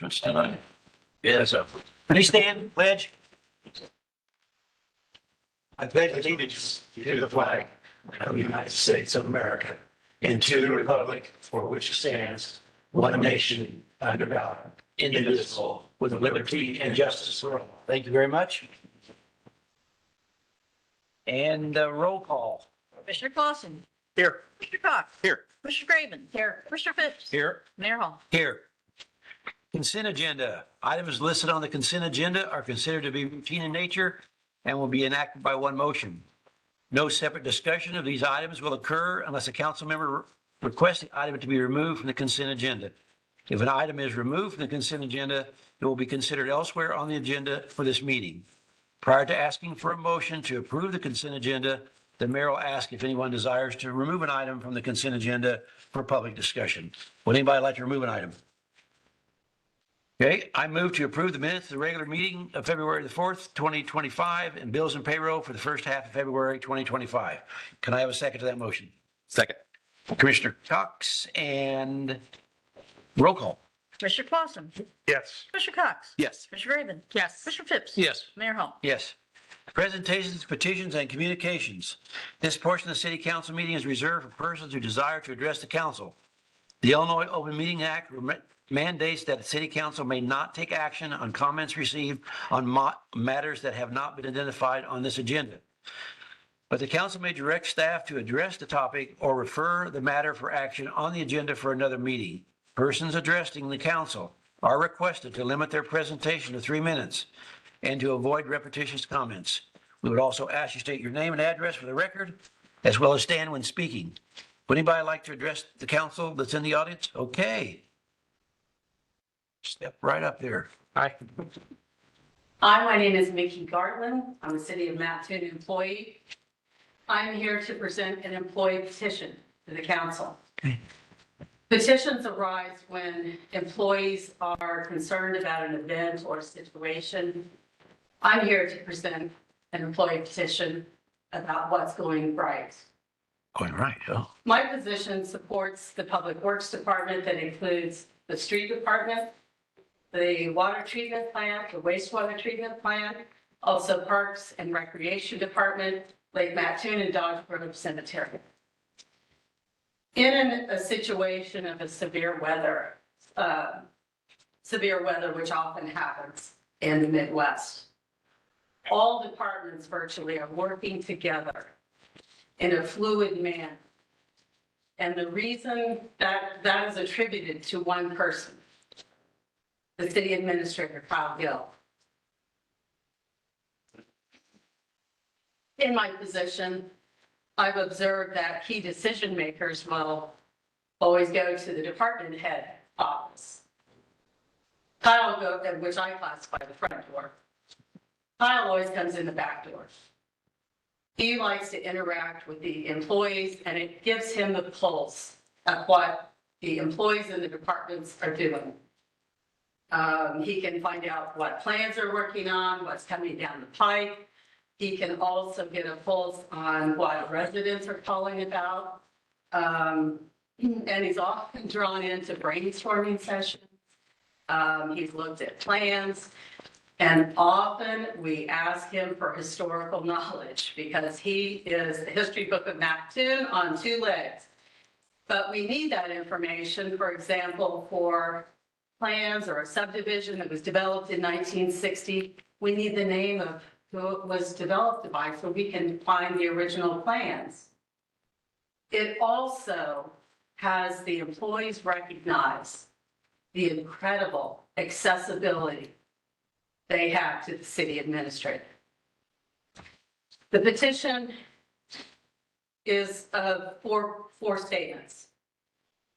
announcements tonight. Yes. Please stand, pledge. I pledge allegiance to the flag of the United States of America and to the republic for which it stands, one nation, under God, indivisible, with liberty and justice for all. Thank you very much. And roll call. Commissioner Clausen. Here. Commissioner Cox. Here. Commissioner Graven. Here. Commissioner Phipps. Here. Mayor Hall. Here. Consent agenda. Items listed on the consent agenda are considered to be routine in nature and will be enacted by one motion. No separate discussion of these items will occur unless a council member requests the item to be removed from the consent agenda. If an item is removed from the consent agenda, it will be considered elsewhere on the agenda for this meeting. Prior to asking for a motion to approve the consent agenda, the mayor will ask if anyone desires to remove an item from the consent agenda for public discussion. Would anybody like to remove an item? Okay, I move to approve the minutes of the regular meeting of February the 4th, 2025, and bills and payroll for the first half of February 2025. Can I have a second to that motion? Second. Commissioner Cox and roll call. Commissioner Clausen. Yes. Commissioner Cox. Yes. Commissioner Graven. Yes. Commissioner Phipps. Yes. Mayor Hall. Yes. Presentations, petitions, and communications. This portion of the city council meeting is reserved for persons who desire to address the council. The Illinois Open Meeting Act mandates that the city council may not take action on comments received on matters that have not been identified on this agenda. But the council may direct staff to address the topic or refer the matter for action on the agenda for another meeting. Persons addressing the council are requested to limit their presentation to 3 minutes and to avoid repetitious comments. We would also ask you state your name and address for the record, as well as stand when speaking. Would anybody like to address the council that's in the audience? Okay. Step right up there. Hi. Hi, my name is Mickey Gartland. I'm a City of Mattoon employee. I'm here to present an employee petition to the council. Okay. Petitions arise when employees are concerned about an event or situation. I'm here to present an employee petition about what's going right. Going right, oh. My position supports the Public Works Department that includes the street department, the water treatment plant, the wastewater treatment plant, also Parks and Recreation Department, Lake Mattoon and Dodge Grove Cemetery. In a situation of a severe weather, which often happens in the Midwest, all departments virtually are working together in a fluid manner. And the reason that is attributed to one person, the city administrator, Kyle Gill. In my position, I've observed that key decision makers will always go to the department head office. Kyle will go, which I classify the front door. Kyle always comes in the back door. He likes to interact with the employees, and it gives him the pulse of what the employees in the departments are doing. He can find out what plans are working on, what's coming down the pike. He can also get a pulse on what residents are calling about. And he's often drawn into brainstorming sessions. He's looked at plans. And often we ask him for historical knowledge because he is the history book of Mattoon on 2 legs. But we need that information, for example, for plans or a subdivision that was developed in 1960. We need the name of who it was developed by so we can find the original plans. It also has the employees recognize the incredible accessibility they have to the city administrator. The petition is of four statements.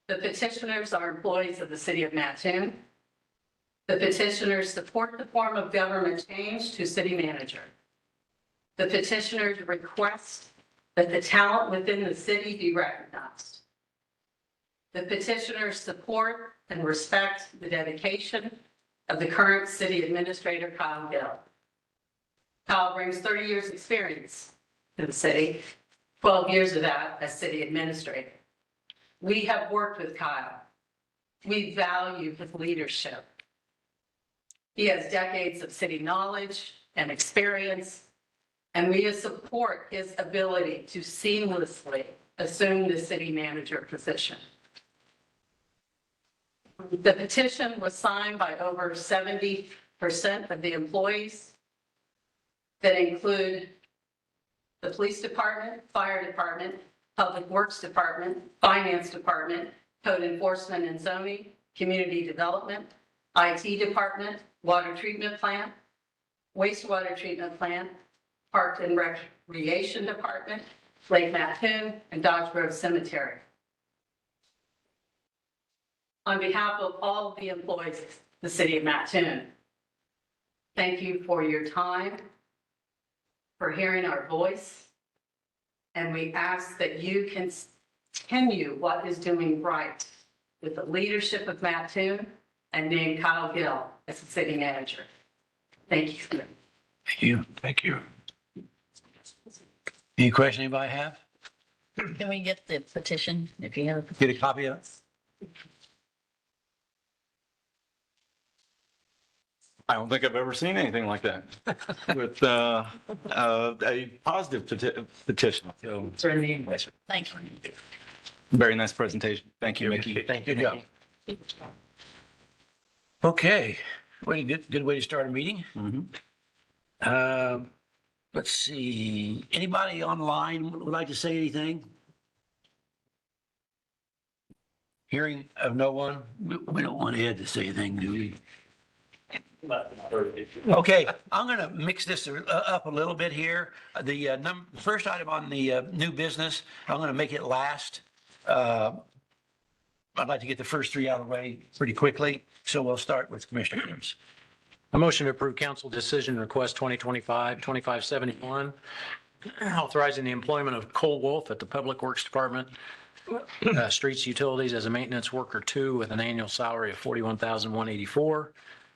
The petitioners are employees of the city of Mattoon. The petitioners support the form of government change to city manager. The petitioners request that the talent within the city be recognized. The petitioners support and respect the dedication of the current city administrator, Kyle Gill. Kyle brings 30 years experience to the city, 12 years of that as city administrator. We have worked with Kyle. We value his leadership. He has decades of city knowledge and experience, and we support his ability to seamlessly assume the city manager position. The petition was signed by over 70% of the employees that include the police department, fire department, public works department, finance department, code enforcement and zoning, community development, IT department, water treatment plant, wastewater treatment plant, park and recreation department, Lake Mattoon, and Dodge Grove Cemetery. On behalf of all of the employees of the city of Mattoon, thank you for your time, for hearing our voice, and we ask that you continue what is doing right with the leadership of Mattoon and name Kyle Gill as the city manager. Thank you. Thank you. Thank you. Any question anybody have? Can we get the petition if you have? Get a copy of it? I don't think I've ever seen anything like that with a positive petition. So It's in the English. Thank you. very nice presentation. Thank you, Mickey. Thank you. Good job. Okay, good way to start a meeting. Let's see, anybody online would like to say anything? Hearing of no one, we don't want Ed to say anything, do we? Okay, I'm going to mix this up a little bit here. The first item on the new business, I'm going to make it last. I'd like to get the first three out of the way pretty quickly, so we'll start with Commissioner Williams. A motion to approve council decision request 2025-2571, authorizing the employment of Cole Wolf at the Public Works Department, Streets Utilities as a maintenance worker 2 with an annual salary of $41,184,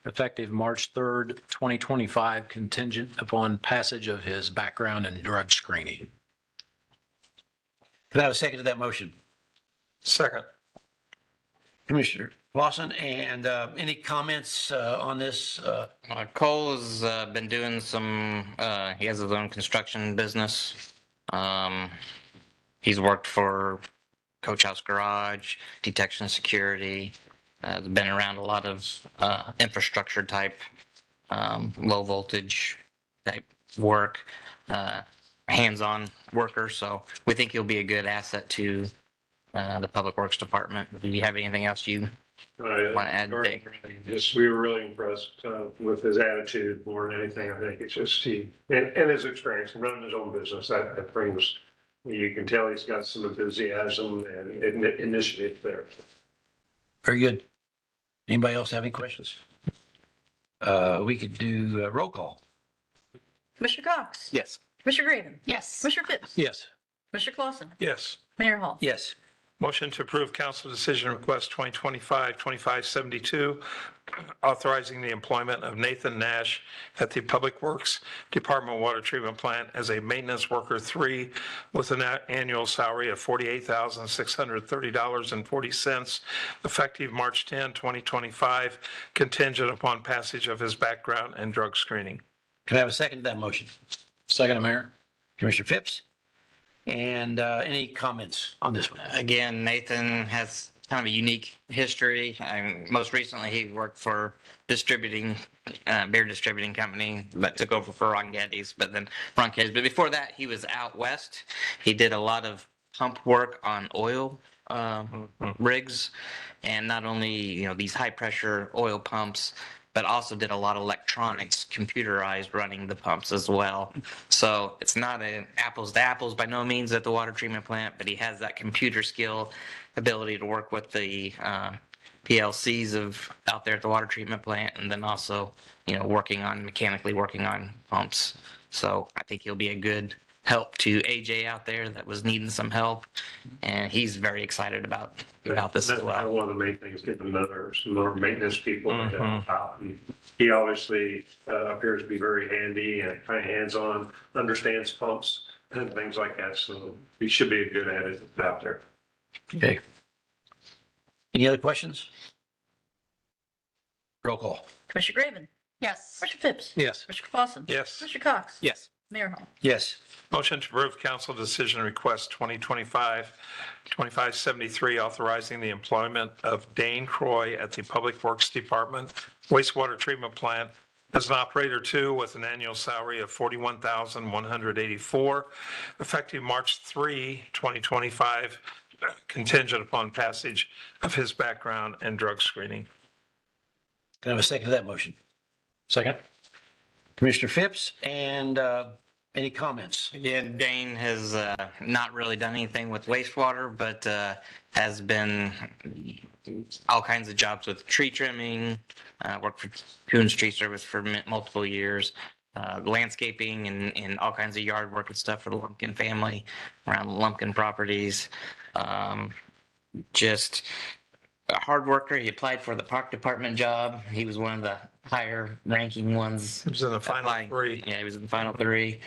effective March 3rd, 2025, contingent upon passage of his background and drug screening. Can I have a second to that motion? Second. Commissioner Lawson, and any comments on this? Cole has been doing some, he has his own construction business. He's worked for Coach House Garage, Detection Security, been around a lot of infrastructure type, low voltage type work, hands-on worker. So we think he'll be a good asset to the Public Works Department. Do you have anything else you want to add, Dave? Just, we were really impressed with his attitude more than anything. I think it's just and his experience in running his own business, that brings, you can tell he's got some enthusiasm and initiative there. Very good. Anybody else have any questions? We could do roll call. Commissioner Cox? Yes. Commissioner Graven? Yes. Commissioner Phipps? Yes. Commissioner Clausen? Yes. Mayor Hall? Yes. Motion to approve council decision request 2025-2572, authorizing the employment of Nathan Nash at the Public Works Department Water Treatment Plant as a maintenance worker 3 with an annual salary of $48,630.40, effective March 10, 2025, contingent upon passage of his background and drug screening. Can I have a second to that motion? Second, Mayor. Commissioner Phipps? And any comments on this one? Again, Nathan has kind of a unique history. Most recently, he worked for beer distributing company, but took over for Ron Geddes, but then Ron Geddes. But before that, he was out west. He did a lot of pump work on oil rigs, and not only, these high pressure oil pumps, but also did a lot of electronics, computerized running the pumps as well. So it's not an apples to apples by no means at the water treatment plant, but he has that computer skill ability to work with the PLCs out there at the water treatment plant, and then also, mechanically working on pumps. So I think he'll be a good help to AJ out there that was needing some help, and he's very excited about this as That's well. one of the main things, getting some more maintenance people to help out. And he obviously appears to be very handy and kind of hands-on, understands pumps and things like that. So he should be a good additive out there. Okay. Any other questions? Roll call. Commissioner Graven? Yes. Commissioner Phipps. Yes. Commissioner Clausen. Yes. Commissioner Cox. Yes. Mayor Hall. Yes. Motion to approve council decision request 2025-2573, authorizing the employment of Dane Croy at the Public Works Department wastewater treatment plant as an operator 2 with an annual salary of $41,184, effective March 3, 2025, contingent upon passage of his background and drug screening. Can I have a second to that motion? Second? Commissioner Phipps, and any comments? Yeah, Dane has not really done anything with wastewater, but has been all kinds of jobs with tree trimming, worked for Coons Tree Service for multiple years, landscaping and all kinds of yard work and stuff for the Lumpkin family around Lumpkin properties. Just a hard worker. He applied for the park department job. He was one of the higher ranking ones. He was in the final applying. 3. Yeah, he was in the final 3.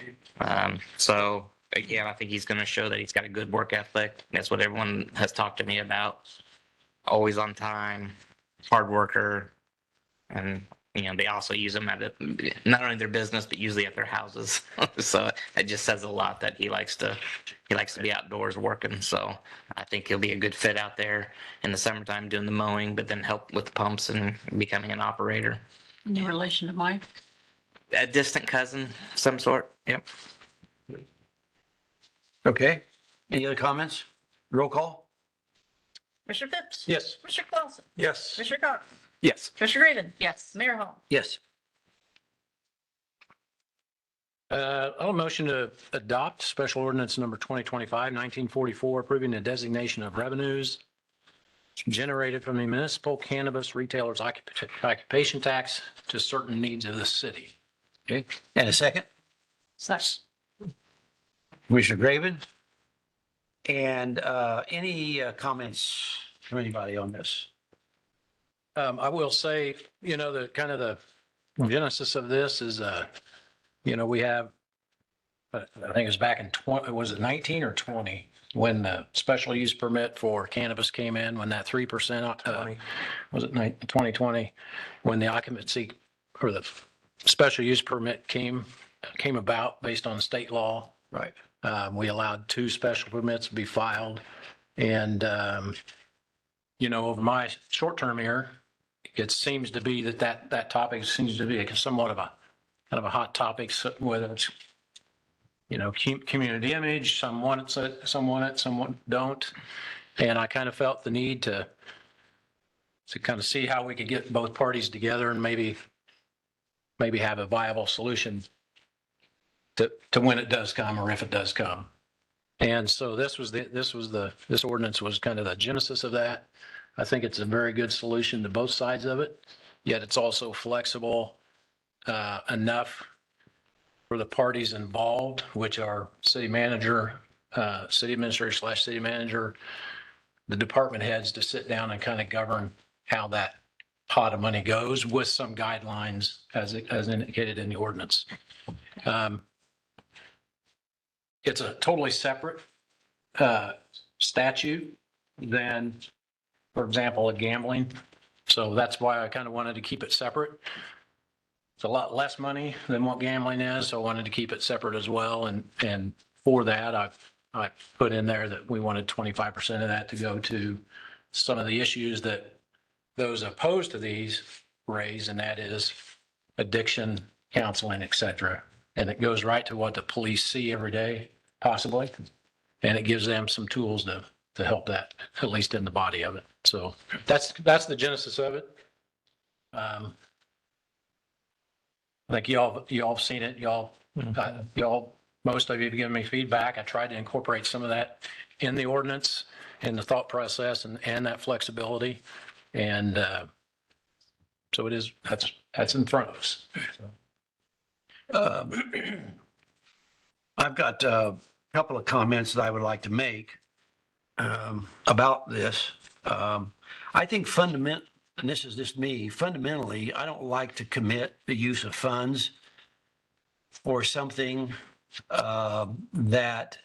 So yeah, I think he's going to show that he's got a good work ethic. That's what everyone has talked to me about. Always on time, hard worker, and they also use him at not only their business but usually at their houses. So it just says a lot that he likes to be outdoors working. So I think he'll be a good fit out there in the summertime doing the mowing, but then help with the pumps and becoming an operator. Any relation to Mike? A distant cousin, some sort. Yep. Okay. Any other comments? Roll call? Commissioner Phipps. Yes. Commissioner Clausen. Yes. Commissioner Cox. Yes. Commissioner Raven. Yes. Mayor Hall. Yes. I'll motion to adopt special ordinance number 2025-1944, approving the designation of revenues generated from the municipal cannabis retailers occupation tax to certain needs of the city. Okay. And a second? Second. Commissioner Graven? And any comments from anybody on this? I will say, the kind of the genesis of this is, we have, I think it was back in was it 19 or 20? When the special use permit for cannabis came in, when that 3%, was it 2020? When the occupancy or the special use permit came about based on state law. Right. We allowed 2 special permits to be filed. And, over my short term here, it seems to be that topic seems to be somewhat of a kind of a hot topic, whether it's, community image, some want it, some don't. And I kind of felt the need to kind of see how we could get both parties together and maybe have a viable solution to when it does come or if it does come. And so this ordinance was kind of the genesis of that. I think it's a very good solution to both sides of it, yet it's also flexible enough for the parties involved, which are city manager, city administrator / city manager, the department heads, to sit down and kind of govern how that pot of money goes with some guidelines as indicated in the ordinance. It's a totally separate statute than, for example, a gambling. So that's why I kind of wanted to keep it separate. It's a lot less money than what gambling is, so I wanted to keep it separate as well. And for that, I put in there that we wanted 25% of that to go to some of the issues that those opposed to these raise, and that is addiction, counseling, et cetera. And it goes right to what the police see every day, possibly. And it gives them some tools to help that, at least in the body of it. So that's the genesis of it. I think y'all have seen it. Y'all, most of you have given me feedback. I tried to incorporate some of that in the ordinance and the thought process and that flexibility. And so it is, that's in front of us. I've got a couple of comments that I would like to make about this. I think and this is just me, fundamentally, I don't like to commit the use of funds for something that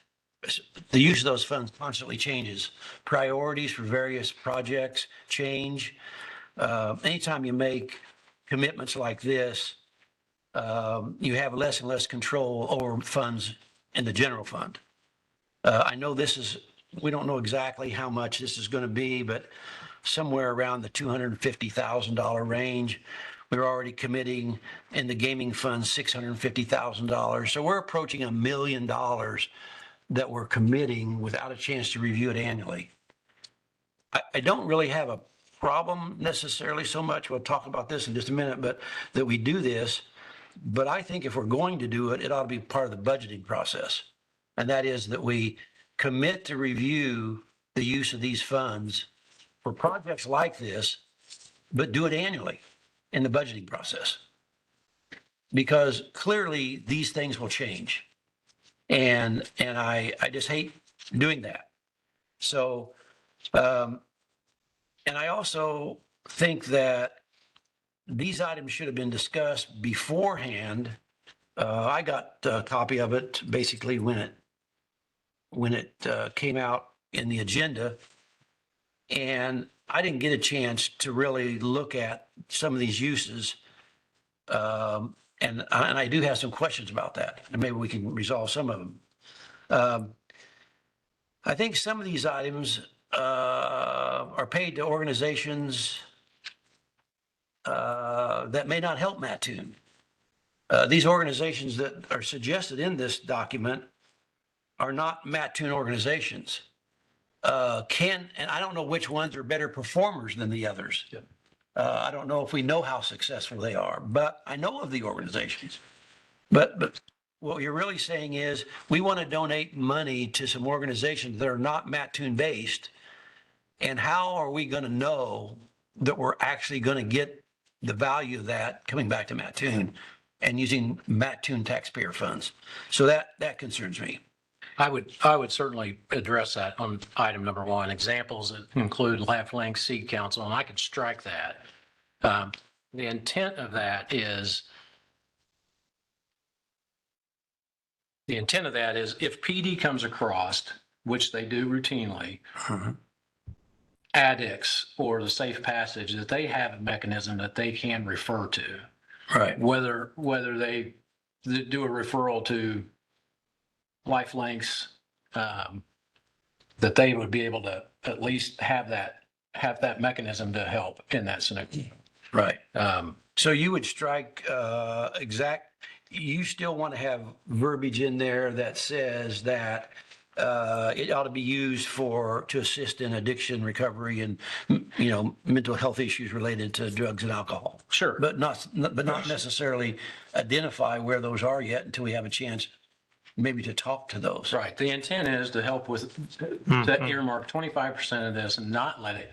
the use of those funds constantly changes. Priorities for various projects change. Anytime you make commitments like this, you have less and less control over funds in the general fund. I know we don't know exactly how much this is going to be, but somewhere around the $250,000 range. We're already committing in the gaming fund $650,000. So we're approaching $1 million that we're committing without a chance to review it annually. I don't really have a problem necessarily so much. We'll talk about this in just a minute, but that we do this. But I think if we're going to do it, it ought to be part of the budgeting process. And that is that we commit to review the use of these funds for projects like this, but do it annually in the budgeting process. Because clearly these things will change. And I just hate doing that. So, and I also think that these items should have been discussed beforehand. I got a copy of it basically when it came out in the agenda. And I didn't get a chance to really look at some of these uses. And I do have some questions about that, and maybe we can resolve some of them. I think some of these items are paid to organizations that may not help Mattoon. These organizations that are suggested in this document are not Mattoon organizations. And I don't know which ones are better performers than the others. I don't know if we know how successful they are, but I know of the organizations. But what you're really saying is we want to donate money to some organizations that are not Mattoon based. And how are we going to know that we're actually going to get the value of that coming back to Mattoon and using Mattoon taxpayer funds? So that concerns me. I would certainly address that on item number 1. Examples that include Left Link Seed Council, and I could strike that. The intent of that is if PD comes across, which they do routinely, addicts or the safe passage, that they have a mechanism that they can refer to. Right. Whether they do a referral to Lifelinks, that they would be able to at least have that mechanism to help in that scenario. Right. So you would strike you still want to have verbiage in there that says that it ought to be used to assist in addiction recovery and, mental health issues related to drugs and alcohol. Sure. But not necessarily identify where those are yet until we have a chance maybe to talk to those. Right. The intent is to help with, to earmark 25% of this and not let it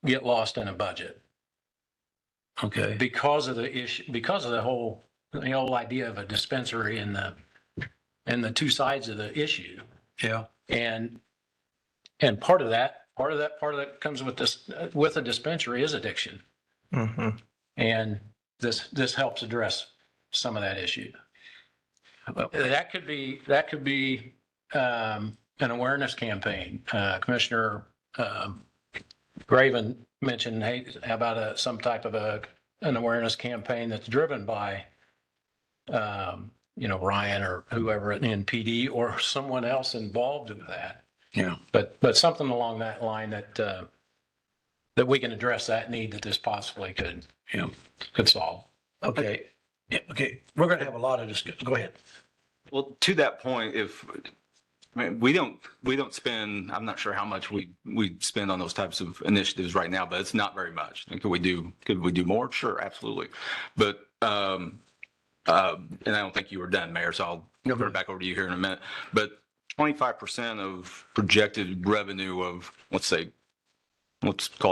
get lost in a budget. Okay. Because of the issue, because of the whole idea of a dispensary and the two sides of the issue. Yeah. And part of that comes with a dispensary is addiction. And this helps address some of that issue. That could be an awareness campaign. Commissioner Graven mentioned, hey, how about some type of an awareness campaign that's driven by Ryan or whoever in PD or someone else involved in that. Yeah. But something along that line that we can address that need that this possibly could solve. Okay. Yeah. Okay. We're going to have a lot of discussion. Go ahead. Well, to that point, we don't spend, I'm not sure how much we spend on those types of initiatives right now, but it's not very much. And could we do more? Sure, absolutely. But, and I don't think you were done, Mayor, so I'll turn it back over to you here in a minute. But 25% of projected revenue of, let's call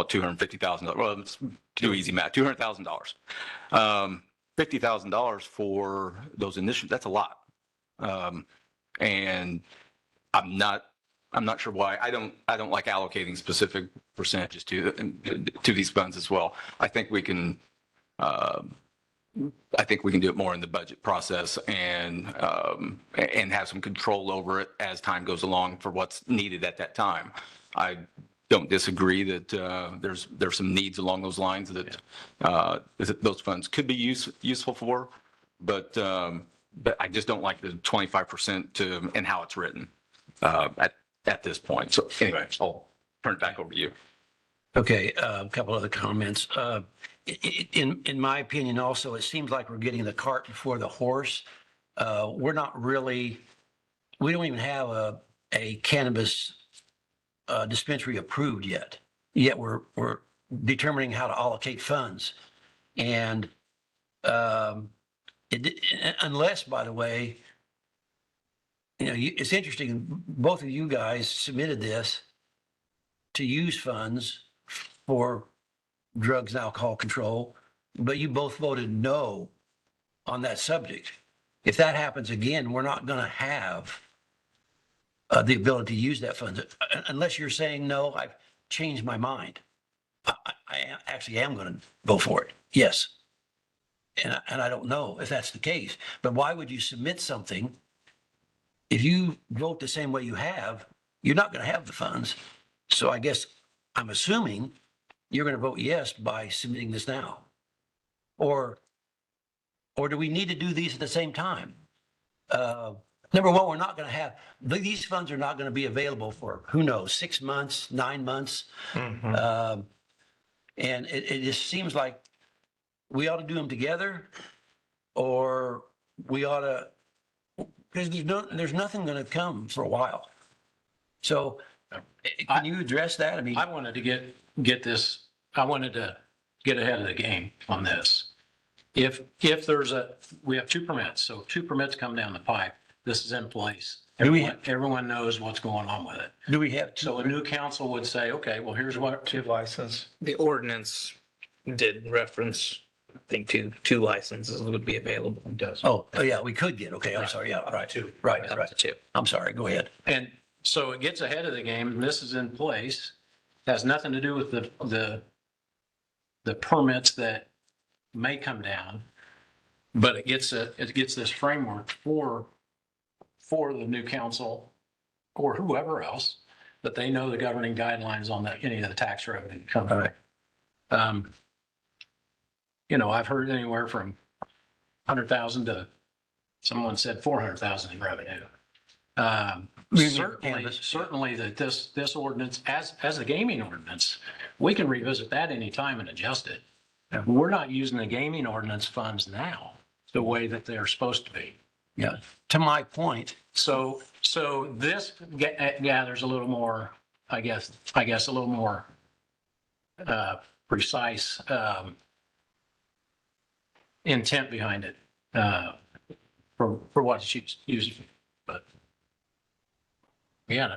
it $250,000. Well, let's do easy math, $200,000. $50,000 for those initiatives, that's a lot. And I'm not sure why. I don't like allocating specific percentages to these funds as well. I think we can do it more in the budget process and have some control over it as time goes along for what's needed at that time. I don't disagree that there's some needs along those lines that those funds could be useful for. but I just don't like the 25% to, and how it's written at this point. So anyway, I'll turn it back over to you. Okay, a couple other comments. In my opinion also, it seems like we're getting the cart before the horse. We're not really, we don't even have a cannabis dispensary approved yet. Yet we're determining how to allocate funds. And unless, by the way, it's interesting, both of you guys submitted this to use funds for drugs and alcohol control, but you both voted no on that subject. If that happens again, we're not going to have the ability to use that funds unless you're saying, no, I've changed my mind. I actually am going to vote for it. Yes. And I don't know if that's the case, but why would you submit something? If you vote the same way you have, you're not going to have the funds. So I guess I'm assuming you're going to vote yes by submitting this now. Or do we need to do these at the same time? Number one, we're not going to have, these funds are not going to be available for, who knows, 6 months, 9 months. And it just seems like we ought to do them together, or we ought to, because there's nothing going to come for a while. So can you address that? I mean, I wanted to get this, I wanted to get ahead of the game on this. If we have 2 permits, so 2 permits come down the pipe, this is in place. Everyone knows what's going on with it. do we have, So a new council would say, okay, well, here's what, Two license. The ordinance did reference, I think, two licenses would be available. It does. oh, yeah, we could get, okay, I'm sorry, yeah, right. Two. Right, Up right. to two. I'm sorry, go ahead. and so it gets ahead of the game, and this is in place. Has nothing to do with the permits that may come down, but it gets this framework for the new council or whoever else, that they know the governing guidelines on any of the tax revenue coming. All right. I've heard anywhere from 100,000 to someone said 400,000 in revenue. Certainly that this ordinance, as a gaming ordinance, we can revisit that anytime and adjust it. We're not using the gaming ordinance funds now the way that they're supposed to be. Yeah, to my point, So this gathers a little more, I guess a little more precise intent behind it for what it's used for. But yeah,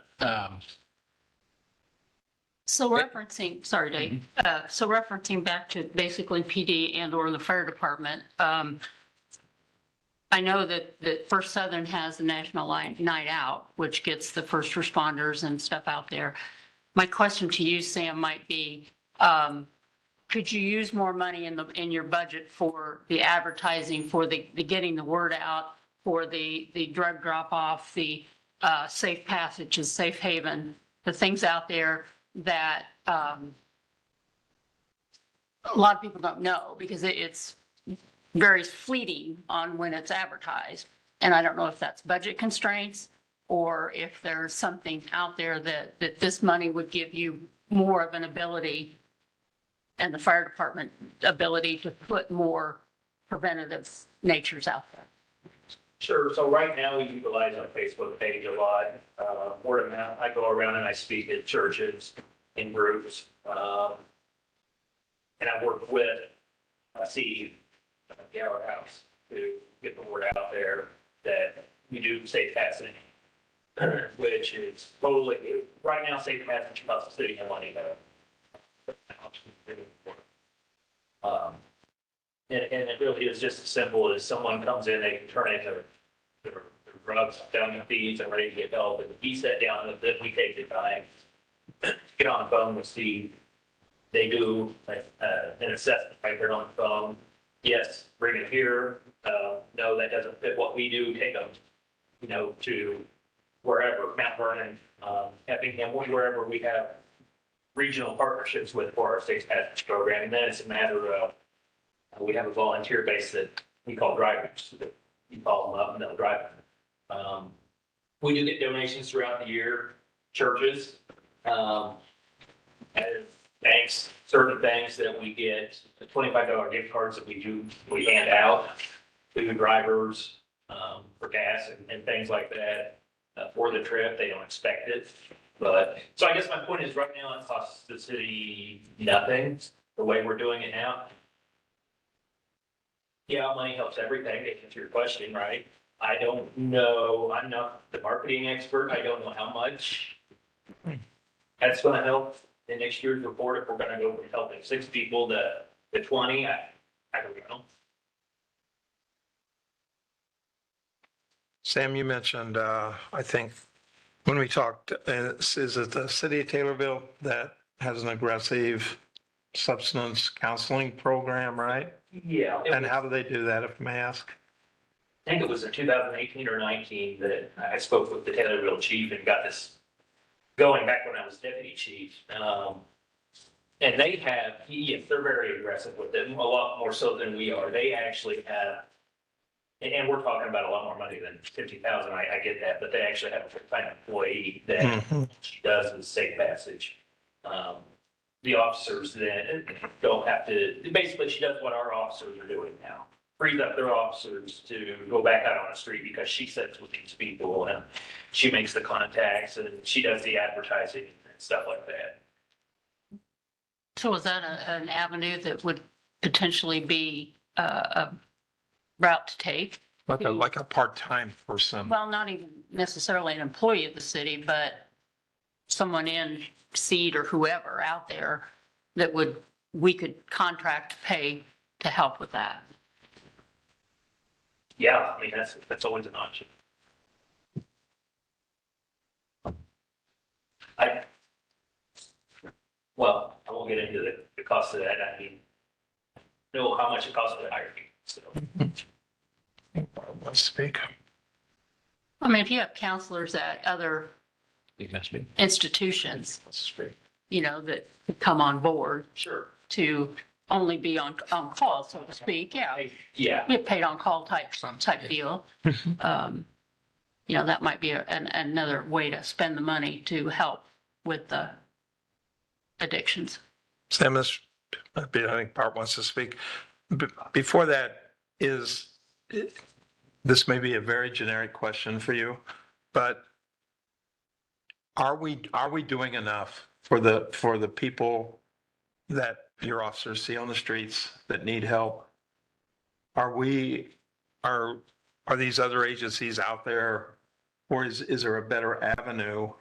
So referencing, sorry, Dave, so referencing back to basically PD and or the fire department, I know that First Southern has the National Night Out, which gets the first responders and stuff out there. My question to you, Sam, might be, could you use more money in your budget for the advertising, for the getting the word out, for the drug drop off, the safe passage and safe haven, the things out there that a lot of people don't know because it's very fleeting on when it's advertised. And I don't know if that's budget constraints or if there's something out there that this money would give you more of an ability and the fire department ability to put more preventative natures out there. Sure. So right now we utilize our Facebook page a lot. Word of mouth. I go around and I speak at churches in groups. And I work with Steve Gower House to get the word out there that we do safe passing, which is totally, right now safe passage costs the city no money. And it really is just as simple as someone comes in, they can turn in their drugs down the feeds and ready to get help. And he sat down and then we take the time to get on the phone with Steve. They do an assessment right there on the phone. Yes, bring it here. No, that doesn't fit what we do. Take them, to wherever, Mount Vernon, Effingham, wherever we have regional partnerships with for our safe passage program. And then it's a matter of, we have a volunteer base that we call drivers. You call them up and they'll drive. We do get donations throughout the year, churches, and banks, certain things that we get, the $25 gift cards that we hand out to drivers, for gas and things like that, for the trip. They don't expect it. But, so I guess my point is right now it costs the city nothing, the way we're doing it now. Yeah, money helps everything, to answer your question, right? I don't know, I'm not the marketing expert, I don't know how much that's gonna help in next year's report, if we're gonna go from helping 6 people to 20, I don't know. Sam, you mentioned, I think, when we talked, is it the city of Taylorville that has an aggressive substance counseling program, right? Yeah. And how do they do that, if I may ask? I think it was in 2018 or 19 that I spoke with the Taylorville chief and got this going back when I was deputy chief. And they have, yes, they're very aggressive with it, a lot more so than we are. They actually have, and we're talking about a lot more money than 50,000, I get that, but they actually have a full-time employee that she does the safe passage. The officers then don't have to, basically she does what our officers are doing now. Frees up their officers to go back out on the street because she sits with these people and she makes the contacts and she does the advertising and stuff like that. So is that an avenue that would potentially be a route to take? Like a part-time person. Well, not even necessarily an employee of the city, but someone in Seed or whoever out there that we could contract to pay to help with that. Yeah, I mean, that's always an option. Well, I won't get into the cost of that. I mean, know how much it costs to hire people, so. Let's speak. I mean, if you have counselors at other institutions, you know, that could come on board Sure. to only be on call, so to speak, yeah. Yeah, Get paid on call type deal. You know, that might be another way to spend the money to help with the addictions. Sam, I think Bart wants to speak. Before that, this may be a very generic question for you, but are we doing enough for the people that your officers see on the streets that need help? Are these other agencies out there, or is there a better avenue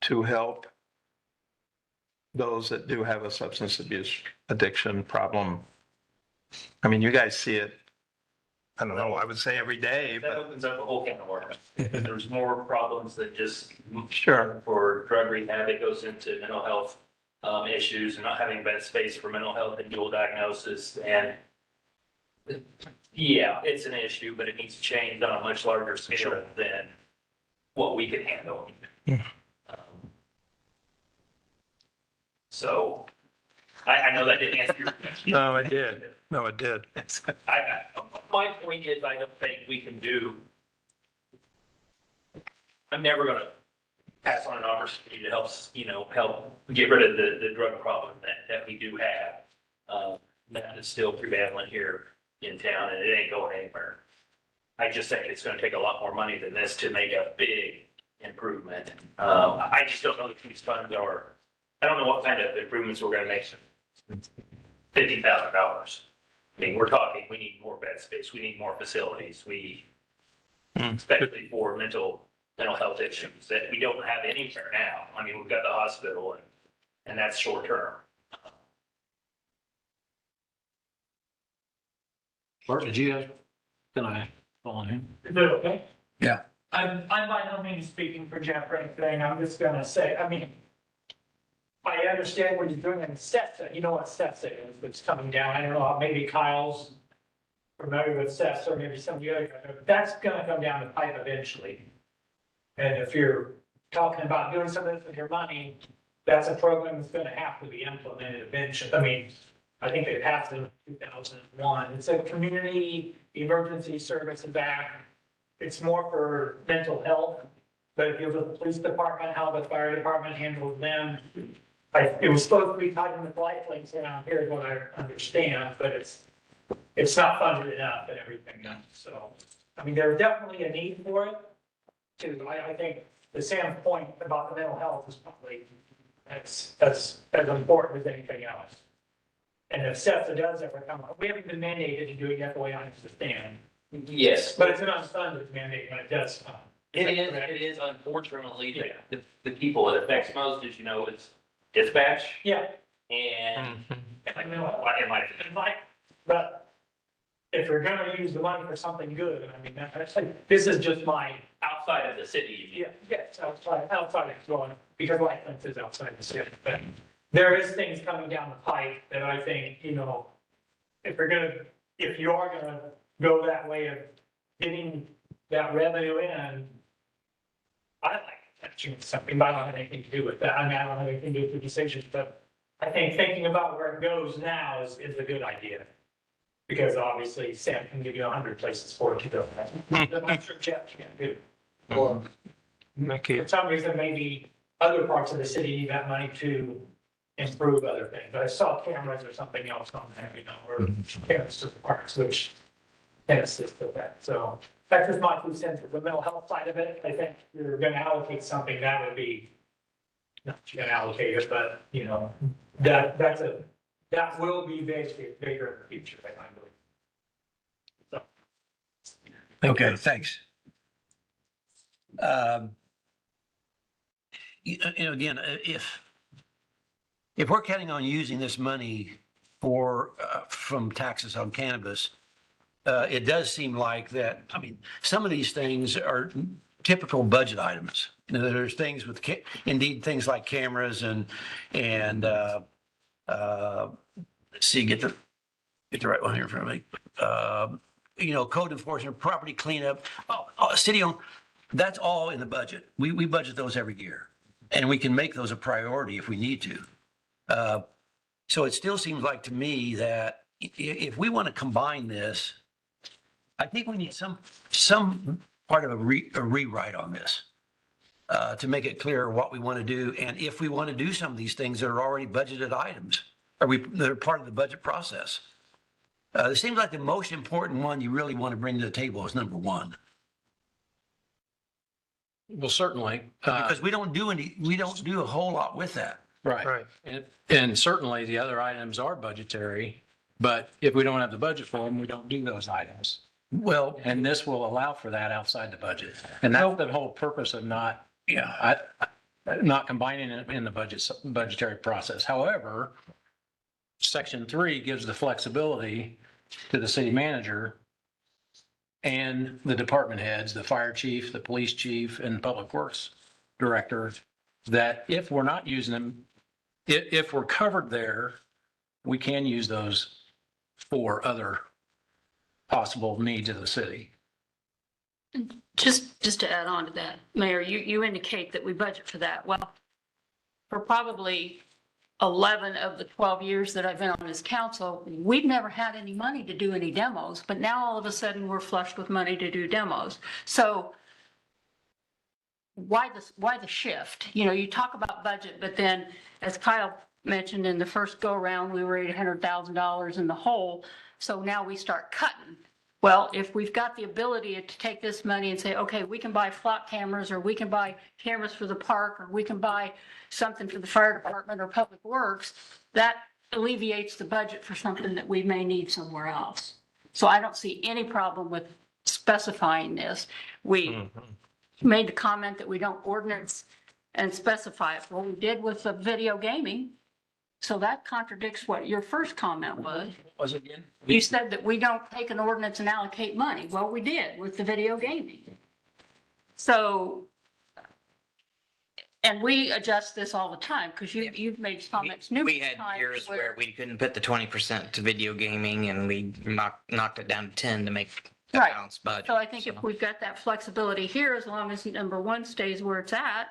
to help those that do have a substance abuse addiction problem? I mean, you guys see it, I don't know, I would say every day, that but opens up a whole can of worms. There's more problems than just sure. for drug rehab. It goes into mental health issues and not having bed space for mental health and dual diagnosis. And yeah, it's an issue, but it needs to change on a much larger scale than what we can handle. Yeah. So I know that didn't answer your question. No, it did. No, it did. My point is, I don't think we can do, I'm never going to pass on an opportunity to help get rid of the drug problem that we do have. That is still prevalent here in town and it ain't going anywhere. I just think it's going to take a lot more money than this to make a big improvement. I just don't know if these funds are, I don't know what kind of improvements we're going to make. $50,000. I mean, we're talking, we need more bed space, we need more facilities, especially for mental health issues that we don't have anywhere now. I mean, we've got the hospital and that's short term. Bart, can I follow him? Is that okay? Yeah. I'm by no means speaking for Jeff or anything. I'm just gonna say, I mean, I understand what you're doing in SEPSA. You know what SEPSA is, it's coming down. I don't know, maybe Kyle's familiar with SEPSA or maybe some of the other guys. But that's gonna come down the pipe eventually. And if you're talking about doing some of this with your money, that's a program that's gonna have to be implemented eventually. I mean, I think they passed it in 2001. It's a community the emergency service and back. It's more for mental health. But if you look at the police department, how the fire department handles them, it was supposed to be tied in with life links around here, is what I understand, but it's not funded enough and everything else. So, I mean, there's definitely a need for it. Too. I think the Sam's point about the mental health is probably as important as anything else. And if SEPTA does ever come up, we haven't been mandated to do it yet, the way I understand. Yes, But it's an unfunded mandate when it does come. it is unfortunately the people it affects most, as you know, is dispatch Yeah. and I know. it might And but if you're gonna use the money for something good, I mean, this is just my, outside of the city. yes, outside of going, because life fence is outside the city. But there is things coming down the pipe that I think, you know, if you are gonna go that way of getting that revenue in, I like touching something, but I don't have anything to do with that. I mean, I don't have anything to do with the decision, but I think thinking about where it goes now is a good idea. Because obviously Sam can give you 100 places for it to go. I'm sure Jeff can do. Or Mickey, for some reason, maybe other parts of the city need that money to improve other things. But I saw cameras or something else on there, you know, or cameras to the parks, which can assist with that. So that's just my 2 cents. The mental health side of it, I think you're gonna allocate something, that would be, not you're gonna allocate it, but, you know, that will be bigger in the future, I believe. Okay, thanks. Again, if we're counting on using this money from taxes on cannabis, it does seem like that, I mean, some of these things are typical budget items. You know, there's things with, indeed, things like cameras and let's see, get the right one here in front of me. You know, code enforcement, property cleanup, city owned, that's all in the budget. We budget those every year. And we can make those a priority if we need to. So it still seems like to me that if we want to combine this, I think we need some part of a rewrite on this to make it clear what we want to do. And if we want to do some of these things that are already budgeted items, that are part of the budget process. It seems like the most important one you really want to bring to the table is number one. Well, certainly. Because we don't do a whole lot with that. Right. right. And certainly the other items are budgetary, but if we don't have the budget for them, we don't do those items. Well, And this will allow for that outside the budget. And that's the whole purpose of not combining it in the budgetary process. However, Section 3 gives the flexibility to the city manager and the department heads, the fire chief, the police chief, and public works director, that if we're not using them, if we're covered there, we can use those for other possible needs of the city. Just to add on to that, Mayor, you indicate that we budget for that. Well, for probably 11 of the 12 years that I've been on this council, we've never had any money to do any demos, but now all of a sudden we're flushed with money to do demos. So why the shift? You know, you talk about budget, but then as Kyle mentioned in the first go around, we were $800,000 in the hole. So now we start cutting. Well, if we've got the ability to take this money and say, okay, we can buy flock cameras, or we can buy cameras for the park, or we can buy something for the fire department or public works, that alleviates the budget for something that we may need somewhere else. So I don't see any problem with specifying this. We made the comment that we don't ordinance and specify it. Well, we did with the video gaming. So that contradicts what your first comment was. Was it again? You said that we don't take an ordinance and allocate money. Well, we did with the video gaming. So, and we adjust this all the time, because you've made comments We numerous had times. years where we couldn't put the 20% to video gaming, and we knocked it down to 10 to make a Right. balanced budget. So I think if we've got that flexibility here, as long as number one stays where it's at,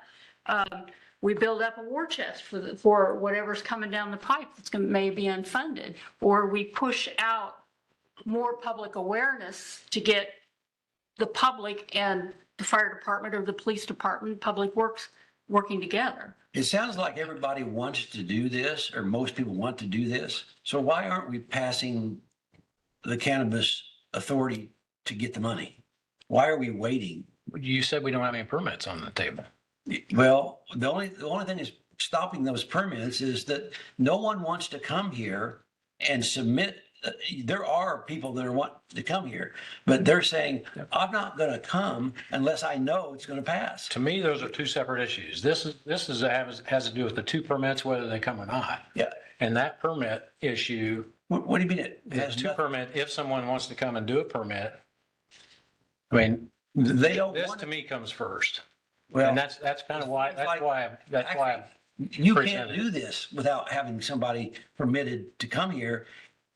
we build up a war chest for whatever's coming down the pipe that's may be unfunded, or we push out more public awareness to get the public and the fire department or the police department, public works working together. It sounds like everybody wants to do this, or most people want to do this. So why aren't we passing the cannabis authority to get the money? Why are we waiting? You said we don't have any permits on the table. Well, the only thing that's stopping those permits is that no one wants to come here and submit. There are people that want to come here, but they're saying, I'm not going to come unless I know it's going to pass. To me, those are two separate issues. This has to do with the two permits, whether they come or not. Yeah. And that permit issue, What do you mean? It the has two nothing- permit, if someone wants to come and do a permit, I mean, They don't this want to me comes first. Well, And that's kind of why, you can't presented do this without having somebody permitted to come here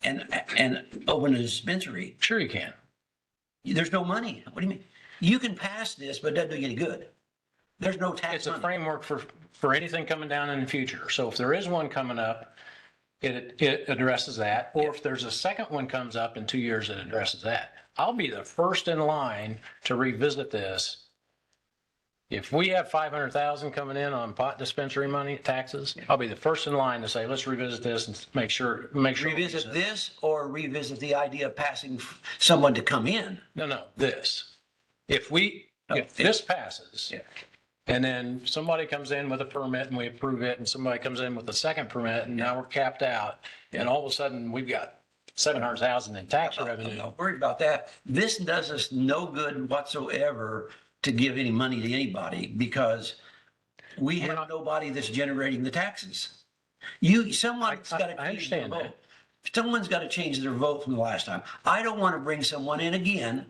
and open a dispensary. sure you can. There's no money. What do you mean? You can pass this, but it doesn't do you any good. There's no tax It's a money. framework for anything coming down in the future. So if there is one coming up, it addresses that. Or if there's a second one comes up in 2 years, it addresses that. I'll be the first in line to revisit this. If we have 500,000 coming in on pot dispensary money, taxes, I'll be the first in line to say, let's revisit this and make sure. Revisit this or revisit the idea of passing someone to come in. No, this. If this passes. Yeah. And then somebody comes in with a permit and we approve it, and somebody comes in with a second permit, and now we're capped out. And all of a sudden, we've got 700,000 in tax I'm revenue. not worried about that. This does us no good whatsoever to give any money to anybody because we have nobody that's generating the taxes. Someone's got to I change their understand vote. that. Someone's got to change their vote from the last time. I don't want to bring someone in again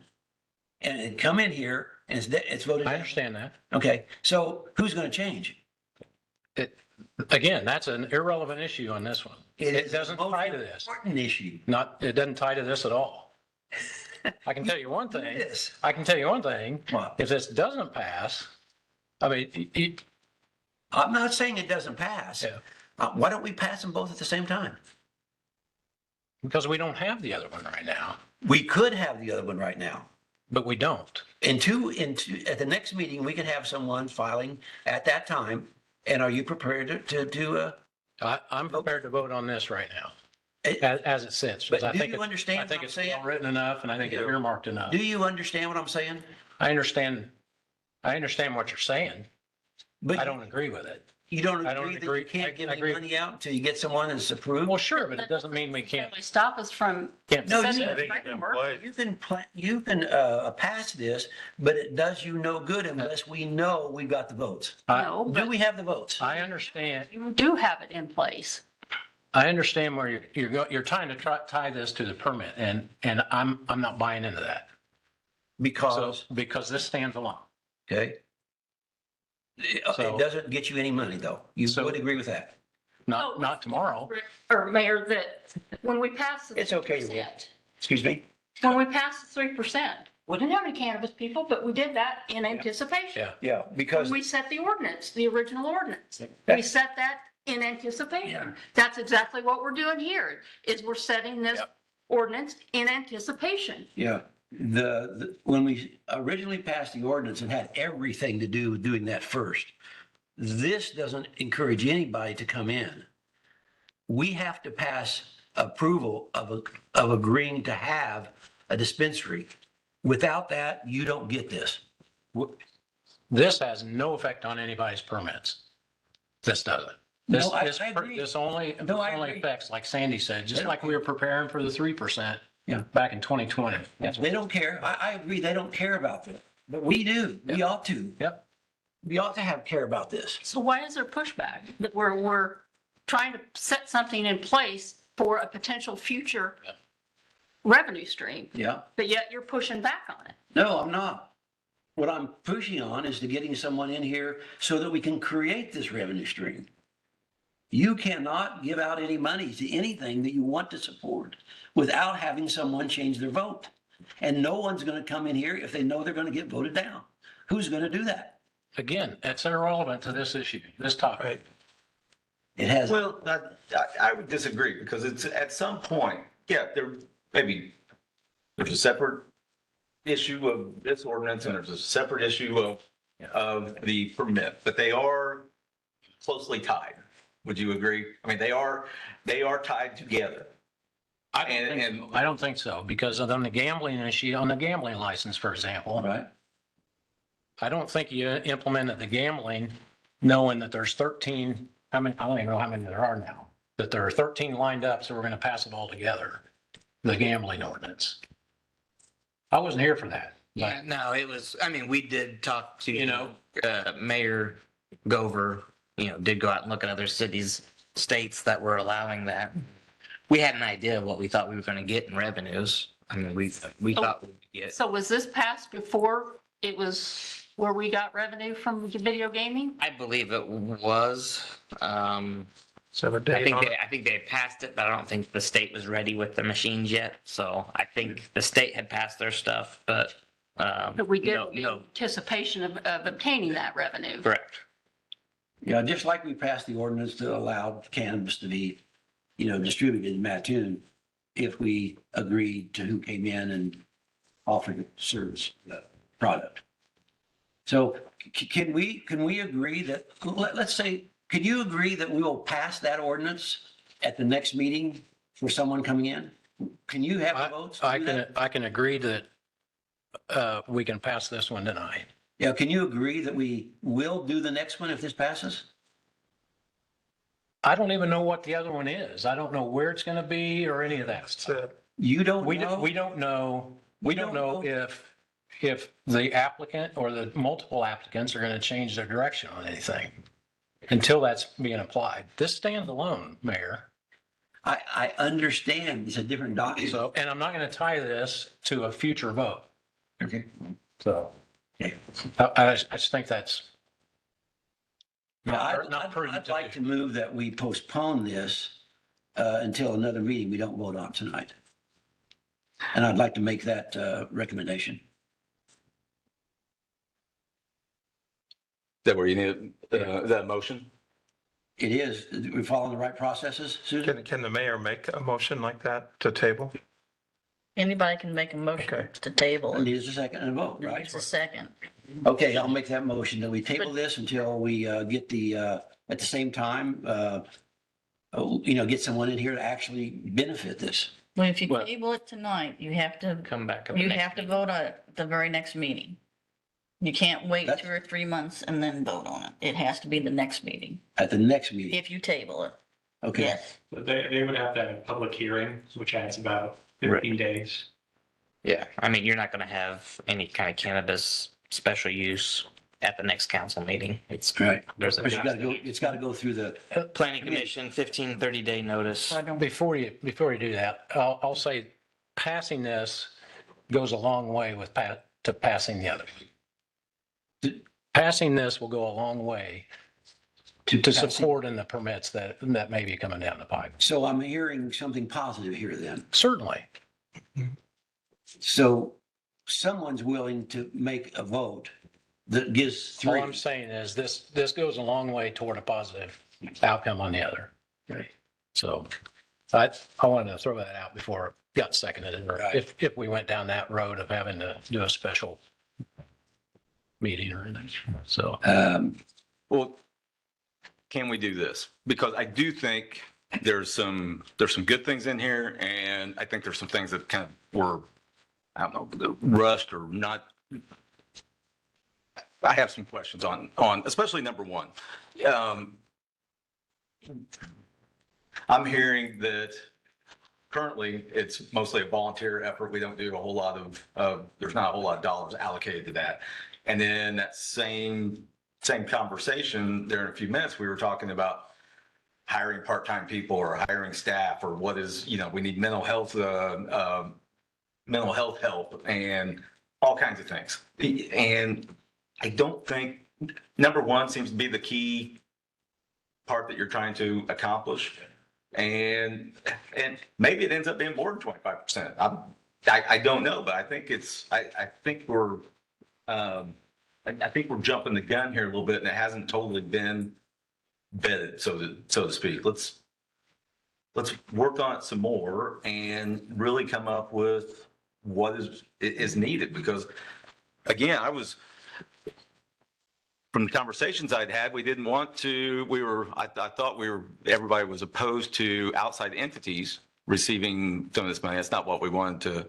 and come in here and it's voted I down. understand that. Okay, so who's going to change? Again, that's an irrelevant issue on this one. It is doesn't the most tie to this. Important issue. It doesn't tie to this at all. I can tell you one thing. It is. I can tell you one thing. What? If this doesn't pass, I mean, I'm not saying it doesn't pass. Yeah. Why don't we pass them both at the same time? because we don't have the other one right now, We could have the other one right now. but we don't. At the next meeting, we could have someone filing at that time. And are you prepared to I'm prepared to vote on this right now, Eh, as it sits. but because do I think you understand I think what I'm it's saying? well written enough, and I think it's earmarked enough. do you understand what I'm saying? I understand what you're saying. But I don't agree with it. You don't I don't agree that agree. you can't I give any agree. money out until you get someone that's approved? Well, sure, but it doesn't mean we can't. Really stop us from No, setting you- a I think framework. You can pass this, but it does you no good unless we know we've got the votes. No, Do but we have the votes? I understand. you do have it in place. I understand where you're trying to tie this to the permit, and I'm not buying into that. So, Because, because this stands alone. okay. So- It doesn't get you any money, though. You So- would agree with that? Oh, Not tomorrow. Or Mayor, that when we pass the It's okay, 3%, Excuse me? when we passed the 3%, we didn't have any cannabis people, but we did that in anticipation. Yeah. Yeah, When because, we set the ordinance, the original ordinance, Yeah. we set that in anticipation. Yeah. That's exactly what we're doing here, is we're setting this Yep. ordinance in anticipation. yeah, when we originally passed the ordinance, it had everything to do with doing that first. This doesn't encourage anybody to come in. We have to pass approval of agreeing to have a dispensary. Without that, you don't get this. This has no effect on anybody's permits. This doesn't. This, No, I agree. this only No, I only agree. affects, like Sandy said, just like we were preparing for the 3%. Yeah. Back in 2020. That's They don't care. I agree, they don't care about this, but we do. We ought to. Yep. We ought to care about this. So why is there pushback? That we're trying to set something in place for a potential future Yeah. revenue stream, Yeah. but yet you're pushing back on it. No, I'm not. What I'm pushing on is to getting someone in here so that we can create this revenue stream. You cannot give out any money to anything that you want to support without having someone change their vote. And no one's going to come in here if they know they're going to get voted down. Who's going to do that? Again, it's irrelevant to this issue, this topic. Right. It has, Well, I would disagree because it's at some point, yeah, there maybe there's a separate issue of this ordinance and there's a separate issue of the permit, but they are closely tied. Would you agree? I mean, they are tied together. I don't think so, because on the gambling issue, on the gambling license, for example, Right? I don't think you implemented the gambling knowing that there's 13, I don't even know how many there are now, that there are 13 lined up, so we're going to pass it all together, the gambling ordinance. I wasn't here for that. but- Yeah, no, it was, I mean, we did talk to, You know. Mayor Gover, did go out and look at other cities, states that were allowing that. We had an idea of what we thought we were going to get in revenues. I mean, we thought we'd get, So was this passed before it was where we got revenue from video gaming? I believe it was, So a I date think on they, it. I think they had passed it, but I don't think the state was ready with the machines yet. So I think the state had passed their stuff, but, But we did no, in no, anticipation of obtaining that revenue. correct. Yeah, just like we passed the ordinance to allow cannabis to be, distributed in Mattoon, if we agreed to who came in and offered the service, the product. So can we agree that, let's say, can you agree that we will pass that ordinance at the next meeting for someone coming in? Can you have the votes? to do that? I can agree that we can pass this one tonight. Yeah, can you agree that we will do the next one if this passes? I don't even know what the other one is. I don't know where it's going to be or any of that That's stuff. it. You don't We know? don't, we don't know, We we don't don't know if the applicant or the multiple applicants are going to change their direction on anything until that's being applied. This stands alone, Mayor. I understand it's a different document. So, and I'm not going to tie this to a future vote. Okay. So Okay. I just think that's Yeah, not prudent I'd to like do. to move that we postpone this until another meeting we don't vote on tonight. And I'd like to make that recommendation. Is that where you need, is that a motion? It is, we're following the right processes, Susan? Can the mayor make a motion like that to table? Anybody can make a motion Okay. to table. It It needs a second and a vote, right? needs a second. Okay, I'll make that motion that we table this until we get at the same time, get someone in here to actually benefit this. Well, if you Well- table it tonight, you have to, Come back. at the you next have to meeting. vote on it at the very next meeting. You can't wait That's- 2 or 3 months and then vote on it. It has to be the next meeting, At the next meeting, if you table it. okay? Yes. But they would have to have a public hearing, which adds about 15 days. Yeah, I mean, you're not going to have any kind of cannabis special use at the next council meeting. It's, Right. there's But a it's got to go through the, planning commission, 15, 30-day notice. I don't, Before you do that, I'll say passing this goes a long way with to passing the other. Passing this will go a long way to passing. support in the permits that may be coming down the pipe. So I'm hearing something positive here then. Certainly. So someone's willing to make a vote that gives All three. I'm saying is this goes a long way toward a positive outcome on the other. So I wanted to throw that out before it got seconded, or Right. if we went down that road of having to do a special meeting or anything. So Well, can we do this? Because I do think there's some good things in here, and I think there's some things that kind of were, I don't know, rushed or not. I have some questions on especially number one. I'm hearing that currently it's mostly a volunteer effort. We don't do a whole lot of there's not a whole lot of dollars allocated to that. And then that same conversation there in a few minutes, we were talking about hiring part-time people or hiring staff or what is, we need mental health help and all kinds of things. And I don't think, number one seems to be the key part that you're trying to accomplish. And maybe it ends up being more than 25%. I don't know, but I think I think we're jumping the gun here a little bit, and it hasn't totally been vetted, so to speak. Let's work on it some more and really come up with what is needed, because again, from the conversations I'd had, we didn't want to, I thought everybody was opposed to outside entities receiving some of this money. That's not what we wanted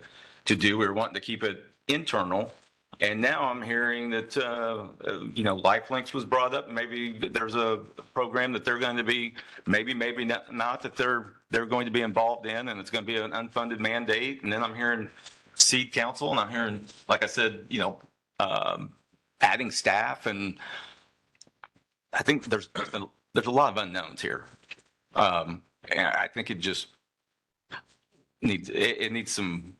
to do. We were wanting to keep it internal. And now I'm hearing that, Lifelinks was brought up. Maybe there's a program that they're going to be, maybe not that they're going to be involved in, and it's going to be an unfunded mandate. And then I'm hearing Seed Council, and I'm hearing, like I said, adding staff, and I think there's a lot of unknowns here. And I think it just needs some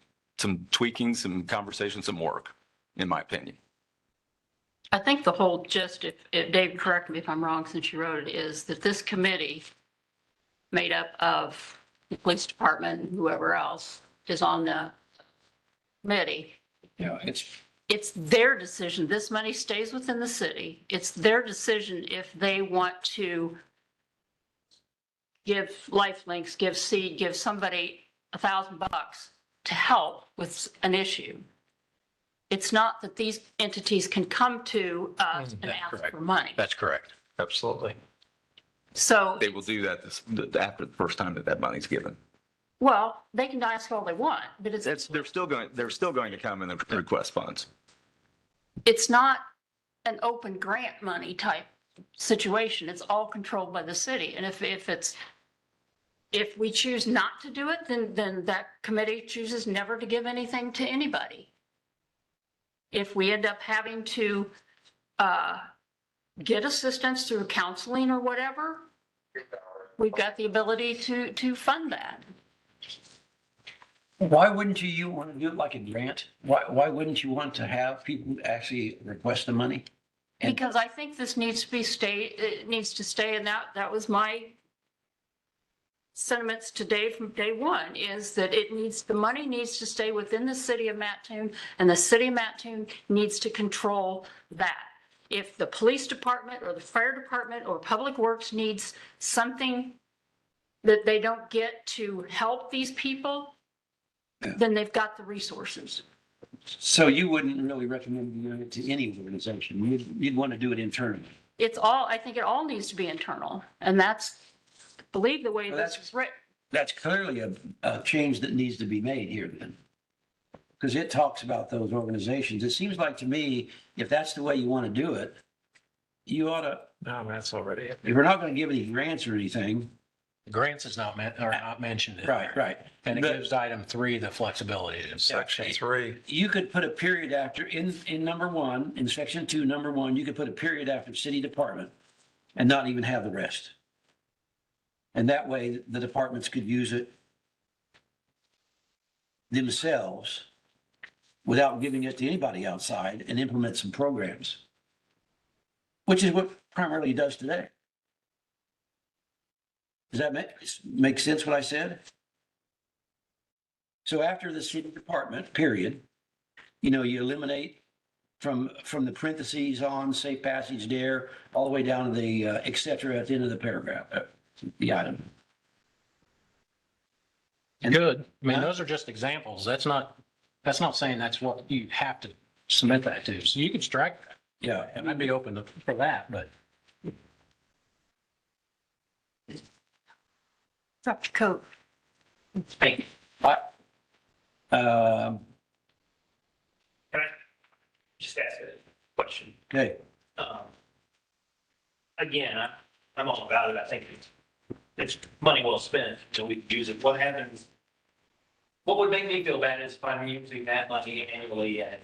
tweaking, some conversation, some work, in my opinion. I think the whole gist, if Dave, correct me if I'm wrong, since you wrote it, is that this committee made up of the police department and whoever else is on the committee. Yeah, It's their decision. This money stays within the city. It's their decision if they want to give Lifelinks, give Seed, give somebody $1,000 to help with an issue. It's not that these entities can come to us and That's ask correct. for money. That's correct. Absolutely. So, They will do that after the first time that money's given. well, they can ask all they want, but They're still going to come and request funds. it's not an open grant money type situation. It's all controlled by the city. And if we choose not to do it, then that committee chooses never to give anything to anybody. If we end up having to get assistance through counseling or whatever, we've got the ability to fund that. Why wouldn't you want to do it like a grant? Why wouldn't you want to have people actually request the money? And- Because I think this needs to it needs to stay, and that was my sentiments today from day one, is that the money needs to stay within the city of Mattoon, and the city of Mattoon needs to control that. If the police department or the fire department or public works needs something that they don't get to help these people, then they've got the resources. So you wouldn't really recommend doing it to any organization? You'd want to do it internally? I think it all needs to be internal, and that's, I believe, the way Well, this is written. That's clearly a change that needs to be made here then. Because it talks about those organizations. It seems like to me, if that's the way you want to do it, you ought to, No, that's already it. if we're not going to give any grants or anything. Grants is not mentioned in Right, there. right. And it But- gives item 3 the flexibility in Section section 3. You could put a period after, in number 1, in section 2, number 1, you could put a period after city department and not even have the rest. And that way the departments could use it themselves without giving it to anybody outside and implement some programs, which is what primarily it does today. Does that make sense what I said? So after the city department, period, you eliminate from the parentheses on, safe passage there, all the way down to the et cetera at the end of the paragraph, the item. And- Good. I mean, those are just examples. That's not saying that's what you have to submit that to. So you can strike that. Yeah, And I'd be open for that, but Drop your coat. Thank you. um, Can I just ask a question? okay, Again, I'm all about it. I think it's money well spent, so we can use it. What happens? What would make me feel bad is if I'm using that money annually and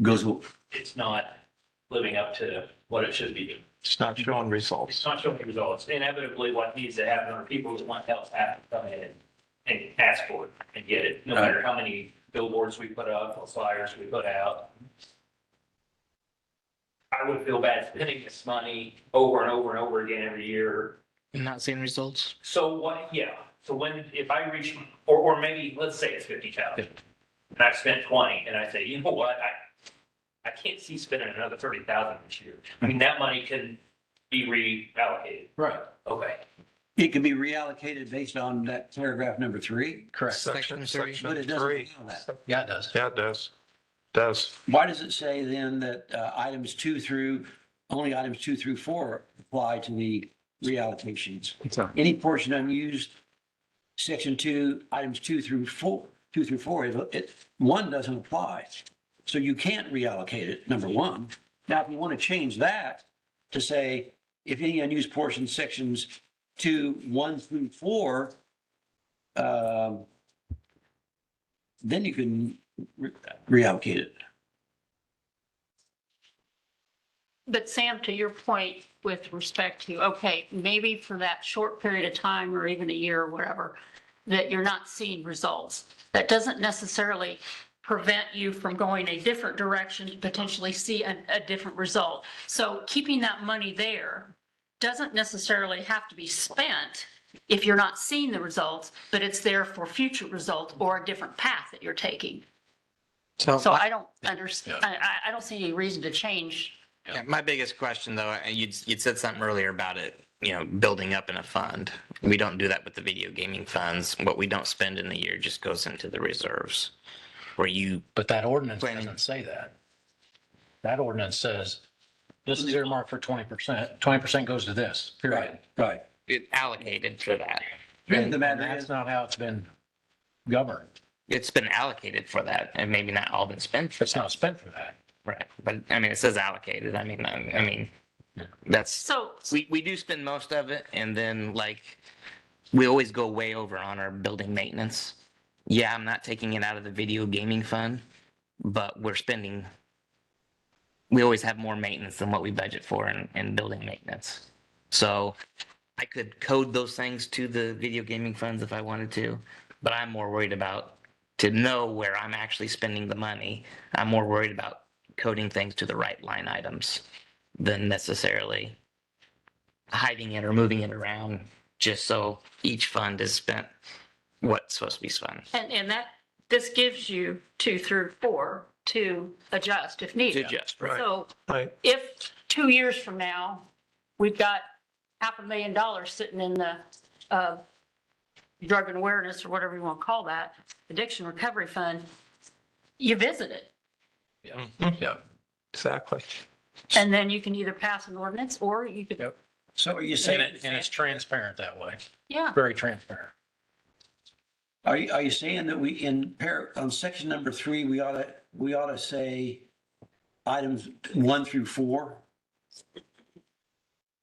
goes, it's not living up to what it should be. It's not showing results. It's not showing results. Inevitably, what needs to happen are people that want help have to come in and ask for it and get it, no matter how many billboards we put up or flyers we put out. I would feel bad spending this money over and over and over again every year. Not seeing results. So what, yeah, so if I reach, or maybe, let's say it's 50,000, and I've spent 20, and I say, you know what, I can't see spending another 30,000 this year. I mean, that money can be reallocated. right. Okay. It can be reallocated based on that paragraph number 3, Correct. Section three. but it doesn't Three. allow that. Yeah, it does. Yeah, it does. Does. Why does it say then that only items 2 through 4 apply to the reallocations? Any portion unused, section 2, items 2 through 4, 1 doesn't apply. So you can't reallocate it, number 1. Now, if you want to change that to say, if any unused portion, sections 2, 1 through 4, then you can reallocate it. But Sam, to your point with respect to, okay, maybe for that short period of time or even a year or whatever, that you're not seeing results. That doesn't necessarily prevent you from going a different direction to potentially see a different result. So keeping that money there doesn't necessarily have to be spent if you're not seeing the results, but it's there for future results or a different path that you're taking. So I don't understand, I don't see any reason to change. Yeah, my biggest question though, and you'd said something earlier about it, building up in a fund. We don't do that with the video gaming funds. What we don't spend in the year just goes into the reserves. But that ordinance Planning. doesn't say that. That ordinance says, this is earmarked for 20%, 20% goes to this, period. Right. It allocated for that. And the And matter that's is, not how it's been governed. It's been allocated for that and maybe not all been spent for It's that. not spent for that. Right. But I mean, it says allocated. I mean, that's, So we do spend most of it. And then we always go way over on our building maintenance. Yeah, I'm not taking it out of the video gaming fund, but we always have more maintenance than what we budget for in building maintenance. So I could code those things to the video gaming funds if I wanted to, but I'm more worried about to know where I'm actually spending the money. I'm more worried about coding things to the right line items than necessarily hiding it or moving it around just so each fund is spent what's supposed to be spent. And this gives you 2 through 4 to adjust if To needed. adjust. Right. So Right. if 2 years from now, we've got $500,000 sitting in the drug and awareness or whatever you want to call that, addiction recovery fund, you visit it. Yeah. Exactly. And then you can either pass an ordinance or you could, Yep. so are you And saying, it's transparent that way, yeah. very transparent. are you saying that on section number 3, we ought to say items 1 through 4?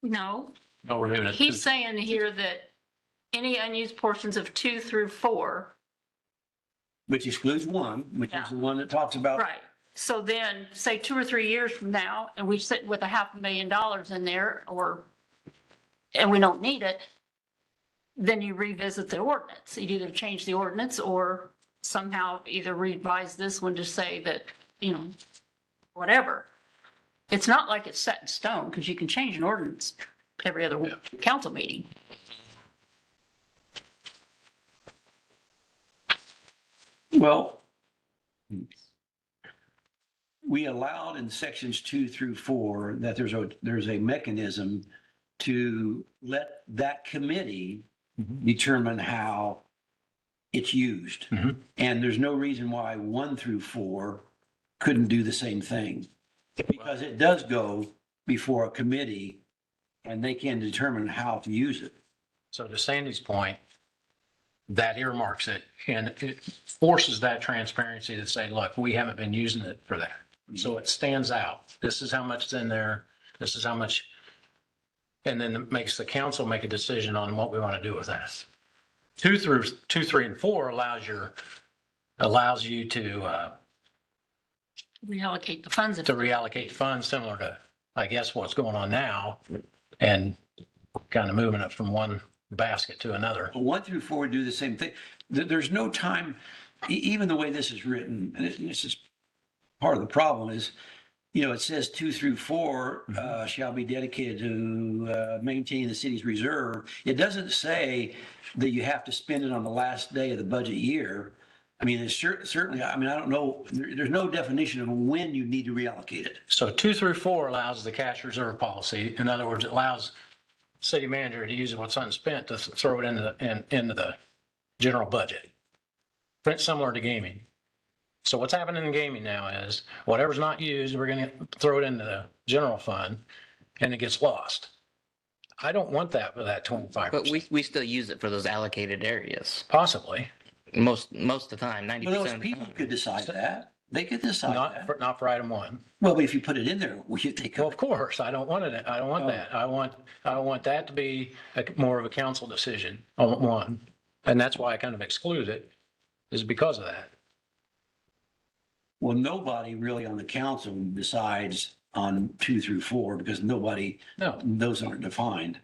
No, No, we're doing it. he's saying here that any unused portions of 2 through 4, Which excludes 1, which Yeah. is the one that talks about. right. So then, say 2 or 3 years from now, and we sit with $500,000 in there, and we don't need it, then you revisit the ordinance. You either change the ordinance or somehow either revise this one to say that, whatever. It's not like it's set in stone, because you can change an ordinance every other council meeting. Well, we allowed in sections 2 through 4 that there's a mechanism to let that committee determine how it's used. Mhm. And there's no reason why 1 through 4 couldn't do the same thing. Because it does go before a committee and they can determine how to use it. So to Sandy's point, that earmarks it and it forces that transparency to say, look, we haven't been using it for that. So it stands out. This is how much is in there. This is how much. And then it makes the council make a decision on what we want to do with that. 2, 3, and 4 allows you to Reallocate the funds. reallocate funds similar to, I guess, what's going on now and kind of moving it from one basket to another. 1 through 4 do the same thing. There's no time, even the way this is written, and this is part of the problem is, it says 2 through 4 shall be dedicated to maintaining the city's reserve. It doesn't say that you have to spend it on the last day of the budget year. I mean, it's certainly, I don't know, there's no definition of when you need to reallocate it. So 2 through 4 allows the cash reserve policy. In other words, it allows city manager to use what's unspent to throw it into the general budget. But it's similar to gaming. So what's happening in gaming now is whatever's not used, we're going to throw it into the general fund and it gets lost. I don't want that with that 25%. But we still use it for those allocated areas. Possibly, Most of the time, 90% Well, those of the people time. could decide that. They could decide that. not for item one. Well, but if you put it in there, they Well, could. of course, I don't want it. I don't want that. I want that to be more of a council decision on one. And that's why I kind of exclude it, is because of that. Well, nobody really on the council decides on 2 through 4 because nobody, No, those aren't defined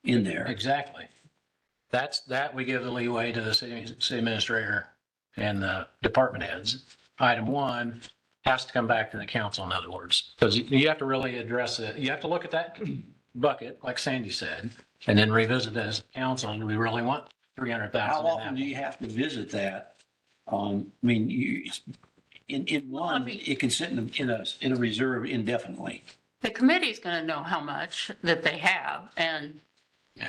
in there. exactly. That we give the leeway to the city administrator and the department heads. Item one has to come back to the council, in other words, because you have to really address it. You have to look at that bucket, like Sandy said, and then revisit it as a council. And do we really want 300,000? How often do you have to visit that? I mean, in one, it can sit in a reserve indefinitely. The committee's going to know how much that they have and,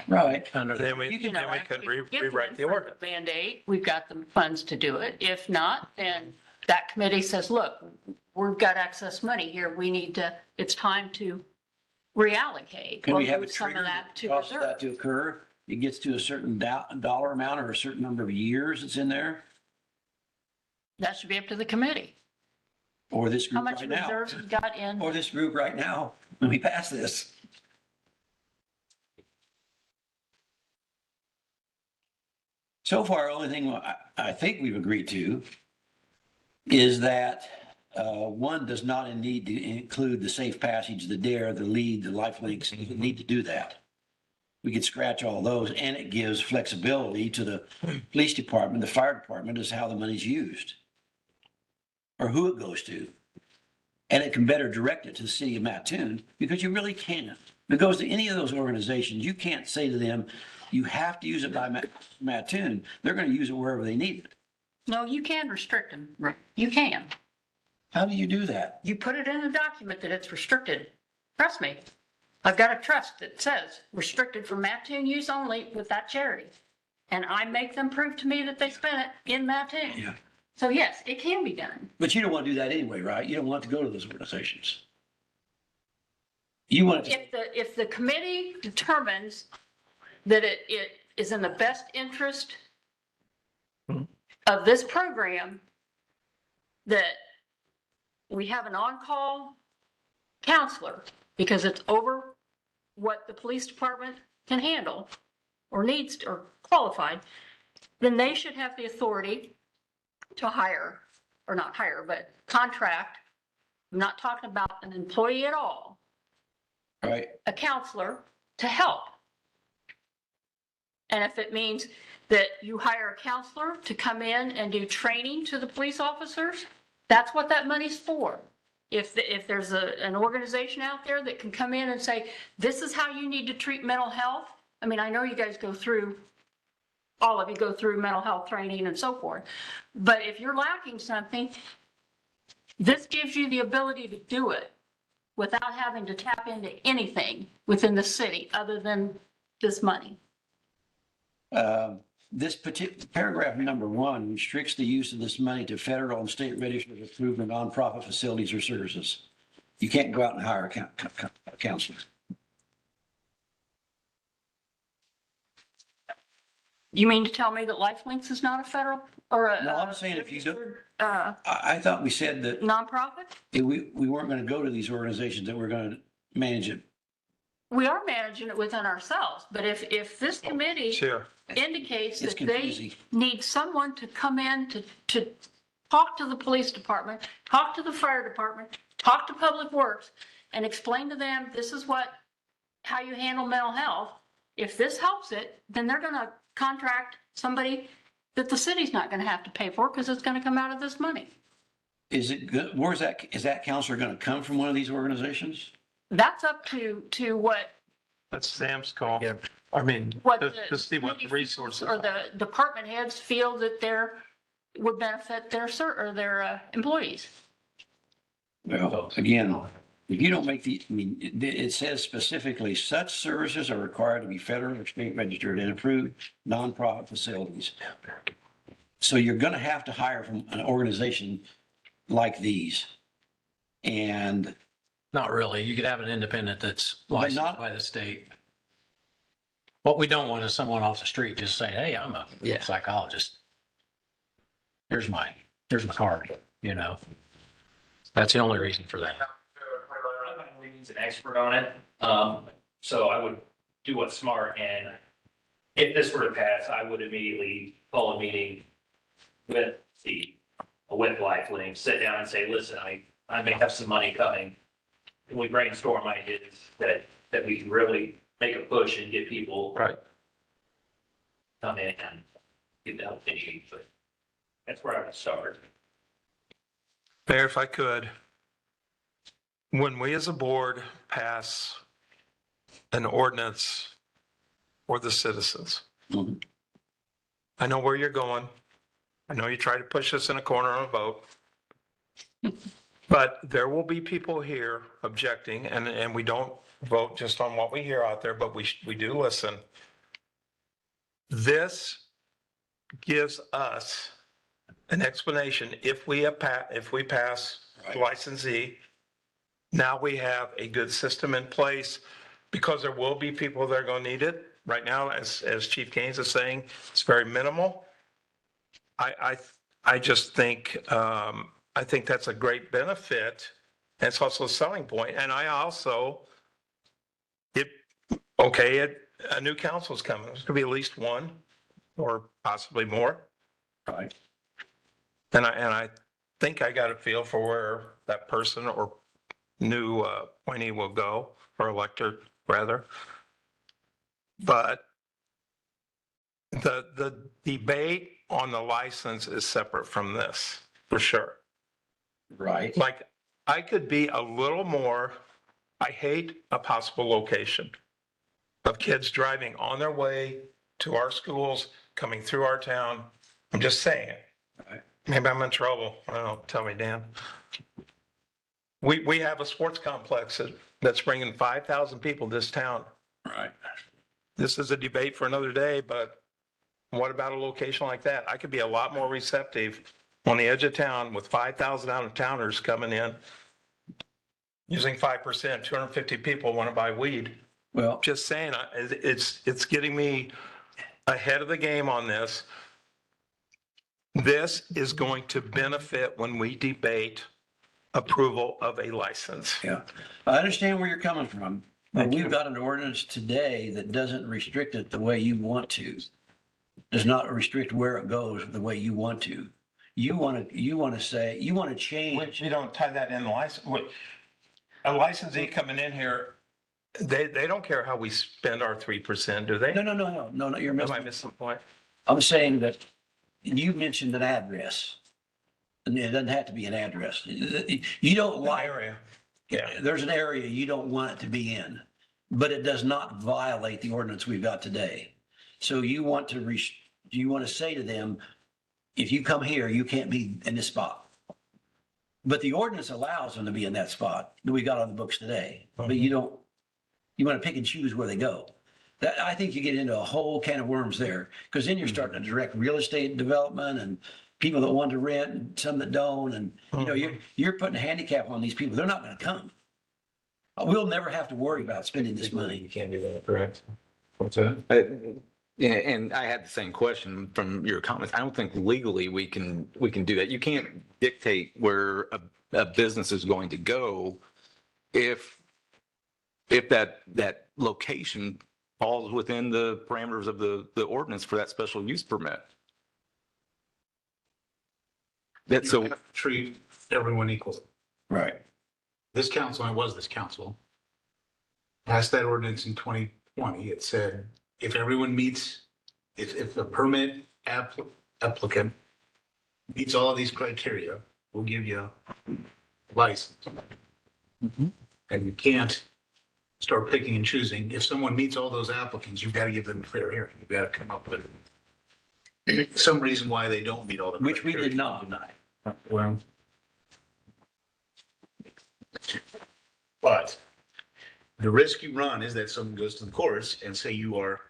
Right. Under the- Then we, you know, then we if could we get rewrite the them for ordinance. Band-Aid, we've got the funds to do it. If not, then that committee says, look, we've got excess money here. We need to, it's time to reallocate. Can we We'll have a move some of trigger that that to causes reserve. that to occur? It gets to a certain dollar amount or a certain number of years it's in there? That should be up to the committee. Or this How group much right now? reserves we got in? Or this group right now, when we pass this? So far, the only thing I think we've agreed to is that one does not need to include the safe passage, the DARE, the LEAD, the life links. It doesn't need to do that. We could scratch all those, and it gives flexibility to the police department, the fire department, as how the money's used or who it goes to. And it can better direct it to the city of Mattoon, because you really can't. If it goes to any of those organizations, you can't say to them, you have to use it by Mattoon. They're going to use it wherever they need it. No, you can restrict them. You can. How do you do that? You put it in a document that it's restricted. Trust me. I've got a trust that says restricted for Mattoon use only with that charity. And I make them prove to me that they spent it in Mattoon. Yeah. So yes, it can be done. But you don't want to do that anyway, right? You don't want to go to those organizations. You want it to, If the committee determines that it is in the best interest of this program, that we have an on-call counselor, because it's over what the police department can handle or needs or qualified, then they should have the authority to hire, or not hire, but contract. I'm not talking about an employee at all, right? a counselor to help. And if it means that you hire a counselor to come in and do training to the police officers, that's what that money's for. If there's an organization out there that can come in and say, this is how you need to treat mental health. I mean, I know you guys all of you go through mental health training and so forth. But if you're lacking something, this gives you the ability to do it without having to tap into anything within the city other than this money. This particular paragraph number 1 restricts the use of this money to federal and state registered approved nonprofit facilities or services. You can't go out and hire a counselor. You mean to tell me that Lifelinks is not a federal or a? No, I'm saying if you don't, registered, I thought we said that nonprofit? we weren't going to go to these organizations, that we're going to manage it. We are managing it within ourselves, but if this committee Sure. indicates It's that they confusing. need someone to come in to talk to the police department, talk to the fire department, talk to public works, and explain to them, this is how you handle mental health. If this helps it, then they're going to contract somebody that the city's not going to have to pay for, because it's going to come out of this money. Is it good? Is that counselor going to come from one of these organizations? That's up to what That's Sam's call. Yeah. I mean, to see what the resources or are. the department heads feel that would benefit their employees. Well, again, If you don't make the, I mean, it says specifically, such services are required to be federal or state registered and approved nonprofit facilities. So you're going to have to hire from an organization like these. And Not really. You could have an independent that's But licensed not- by the state. What we don't want is someone off the street just saying, hey, I'm a Yeah. psychologist. Here's my card, you know? That's the only reason for that. I'm not really an expert on it, so I would do what's smart, and if this were to pass, I would immediately call a meeting with Lifelink, sit down and say, listen, I may have some money coming. Can we brainstorm ideas that we can really make a push and get people Right. come in and get the help they need, but that's where I would start. Mayor, if I could, when we as a board pass an ordinance for the citizens, Mhm. I know where you're going. I know you try to push us in a corner on a vote. But there will be people here objecting, and we don't vote just on what we hear out there, but we do listen. This gives us an explanation. If we pass licensee, now we have a good system in place, because there will be people that are going to need it. Right now, as Chief Gaines is saying, it's very minimal. I just think, I think that's a great benefit. And it's also a selling point. And I also, a new council's coming. There's going to be at least one or possibly more. Right. And I think I got a feel for where that person or new appointee will go, or elected rather. But the debate on the license is separate from this, for sure. Right. Like, I could be a little more, I hate a possible location of kids driving on their way to our schools, coming through our town. I'm just saying. Right. Maybe I'm in trouble. I don't know. Tell me, Dan. We have a sports complex that's bringing 5,000 people to this town. Right. This is a debate for another day, but what about a location like that? I could be a lot more receptive on the edge of town with 5,000 out-of-towners coming in, using 5%, 250 people want to buy weed. Well, Just saying, it's getting me ahead of the game on this. This is going to benefit when we debate approval of a license. yeah, I understand where you're coming from, but we've got an ordinance today that doesn't restrict it the way you want to. Does not restrict where it goes the way you want to. You want to change. Which you don't tie that in the license. A licensee coming in here, they don't care how we spend our 3%, do they? No, you're Am I missing. missing the point? I'm saying that you mentioned an address. And it doesn't have to be an address. You don't like, Area. Yeah. there's an area you don't want it to be in, but it does not violate the ordinance we've got today. So you want to say to them, if you come here, you can't be in this spot. But the ordinance allows them to be in that spot that we got on the books today. But you want to pick and choose where they go. That, I think you get into a whole can of worms there, because then you're starting to direct real estate development and people that want to rent and some that don't. And, you're putting a handicap on these people. They're not going to come. We'll never have to worry about spending this money. You can't do that, correct? What's that? Yeah, and I had the same question from your comments. I don't think legally we can do that. You can't dictate where a business is going to go if that location falls within the parameters of the ordinance for that special use permit. That's so. Treat everyone equal. Right. This council, and it was this council, passed that ordinance in 2020. It said, if everyone meets, if the permit applicant meets all of these criteria, we'll give you a license. And you can't start picking and choosing. If someone meets all those applicants, you've got to give them a fair hearing. You've got to come up with some reason why they don't meet all the Which we criteria. did not. Well, But the risk you run is that someone goes to the courts and say you are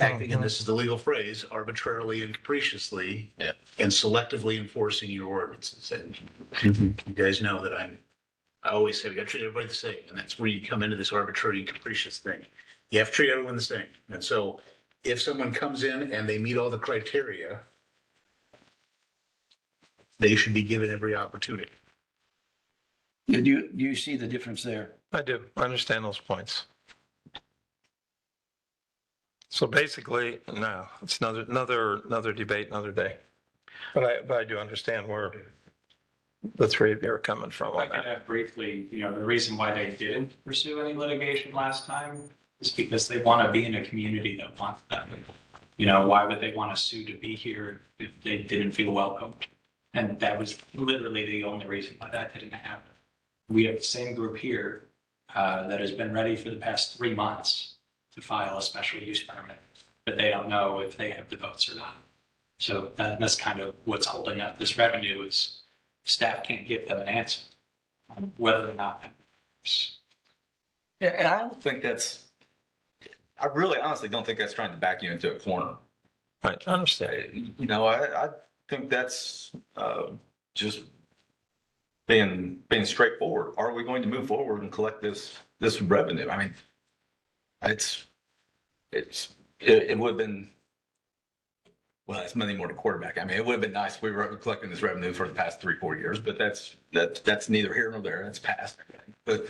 acting, and this is the legal phrase, arbitrarily and capriciously and selectively enforcing your ordinances. And you guys know that I always say we got to treat everybody the same, and that's where you come into this arbitrary and capricious thing. You have to treat everyone the same. And so if someone comes in and they meet all the criteria, they should be given every opportunity. Do you see the difference there? I do. I understand those points. So basically, no, it's another debate, another day. But I do understand where the three of you are coming from I on could that. add briefly, the reason why they didn't pursue any litigation last time is because they want to be in a community that wants them. Why would they want to sue to be here if they didn't feel welcome? And that was literally the only reason why that didn't happen. We have the same group here that has been ready for the past 3 months to file a special use permit, but they don't know if they have the votes or not. So that's kind of what's holding up this revenue is staff can't give them an answer on whether or not. Yeah, and I don't think I really honestly don't think that's trying to back you into a corner. Right, I understand. I think that's just being straightforward. Are we going to move forward and collect this revenue? I mean, it would have been, well, it's money more to quarterback. I mean, it would have been nice if we were collecting this revenue for the past 3-4 years, but that's neither here nor there. It's past. But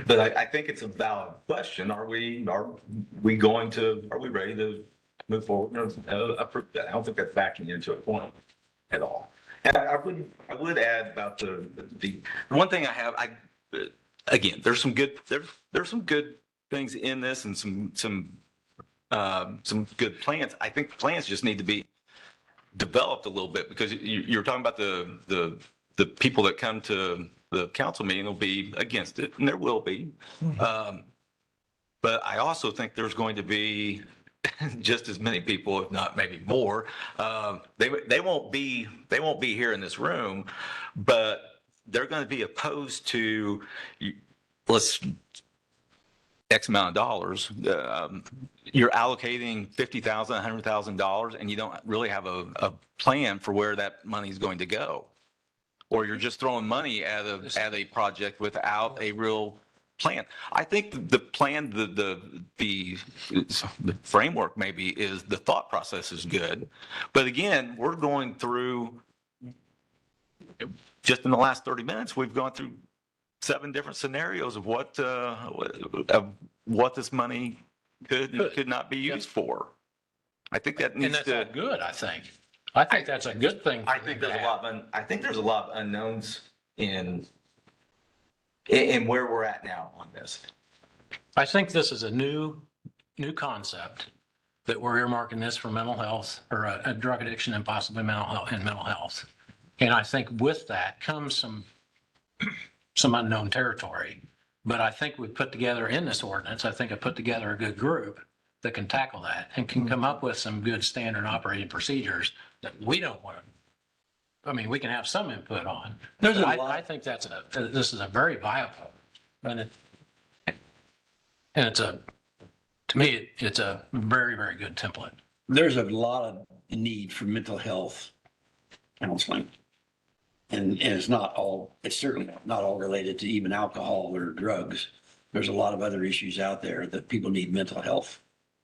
I think it's a valid question. Are we ready to move forward and approve that? I don't think that's backing into a point at all. And I would add about the one thing I have, again, there's some good things in this and some good plans. I think the plans just need to be developed a little bit because you're talking about the people that come to the council meeting will be against it, and there will be. But I also think there's going to be just as many people, if not maybe more. They won't be here in this room, but they're going to be opposed to X amount of dollars. You're allocating $50,000, $100,000, and you don't really have a plan for where that money is going to go, or you're just throwing money at a project without a real plan. I think the plan, the framework maybe is the thought process is good, but again, we're going through just in the last 30 minutes, we've gone through 7 different scenarios of what this money could not be used for. I think that needs And that's all good, I think. I think that's a good thing. I think there's a lot of unknowns in where we're at now on this. I think this is a new concept that we're earmarking this for mental health or a drug addiction and possibly mental health. And I think with that comes some unknown territory. But I think we put together in this ordinance, I put together a good group that can tackle that and can come up with some good standard operating procedures that we don't want. I mean, we can have some input on. I think this is a very viable, and to me, it's a very, very good template. There's a lot of need for mental health counseling. And it's certainly not all related to even alcohol or drugs. There's a lot of other issues out there that people need mental health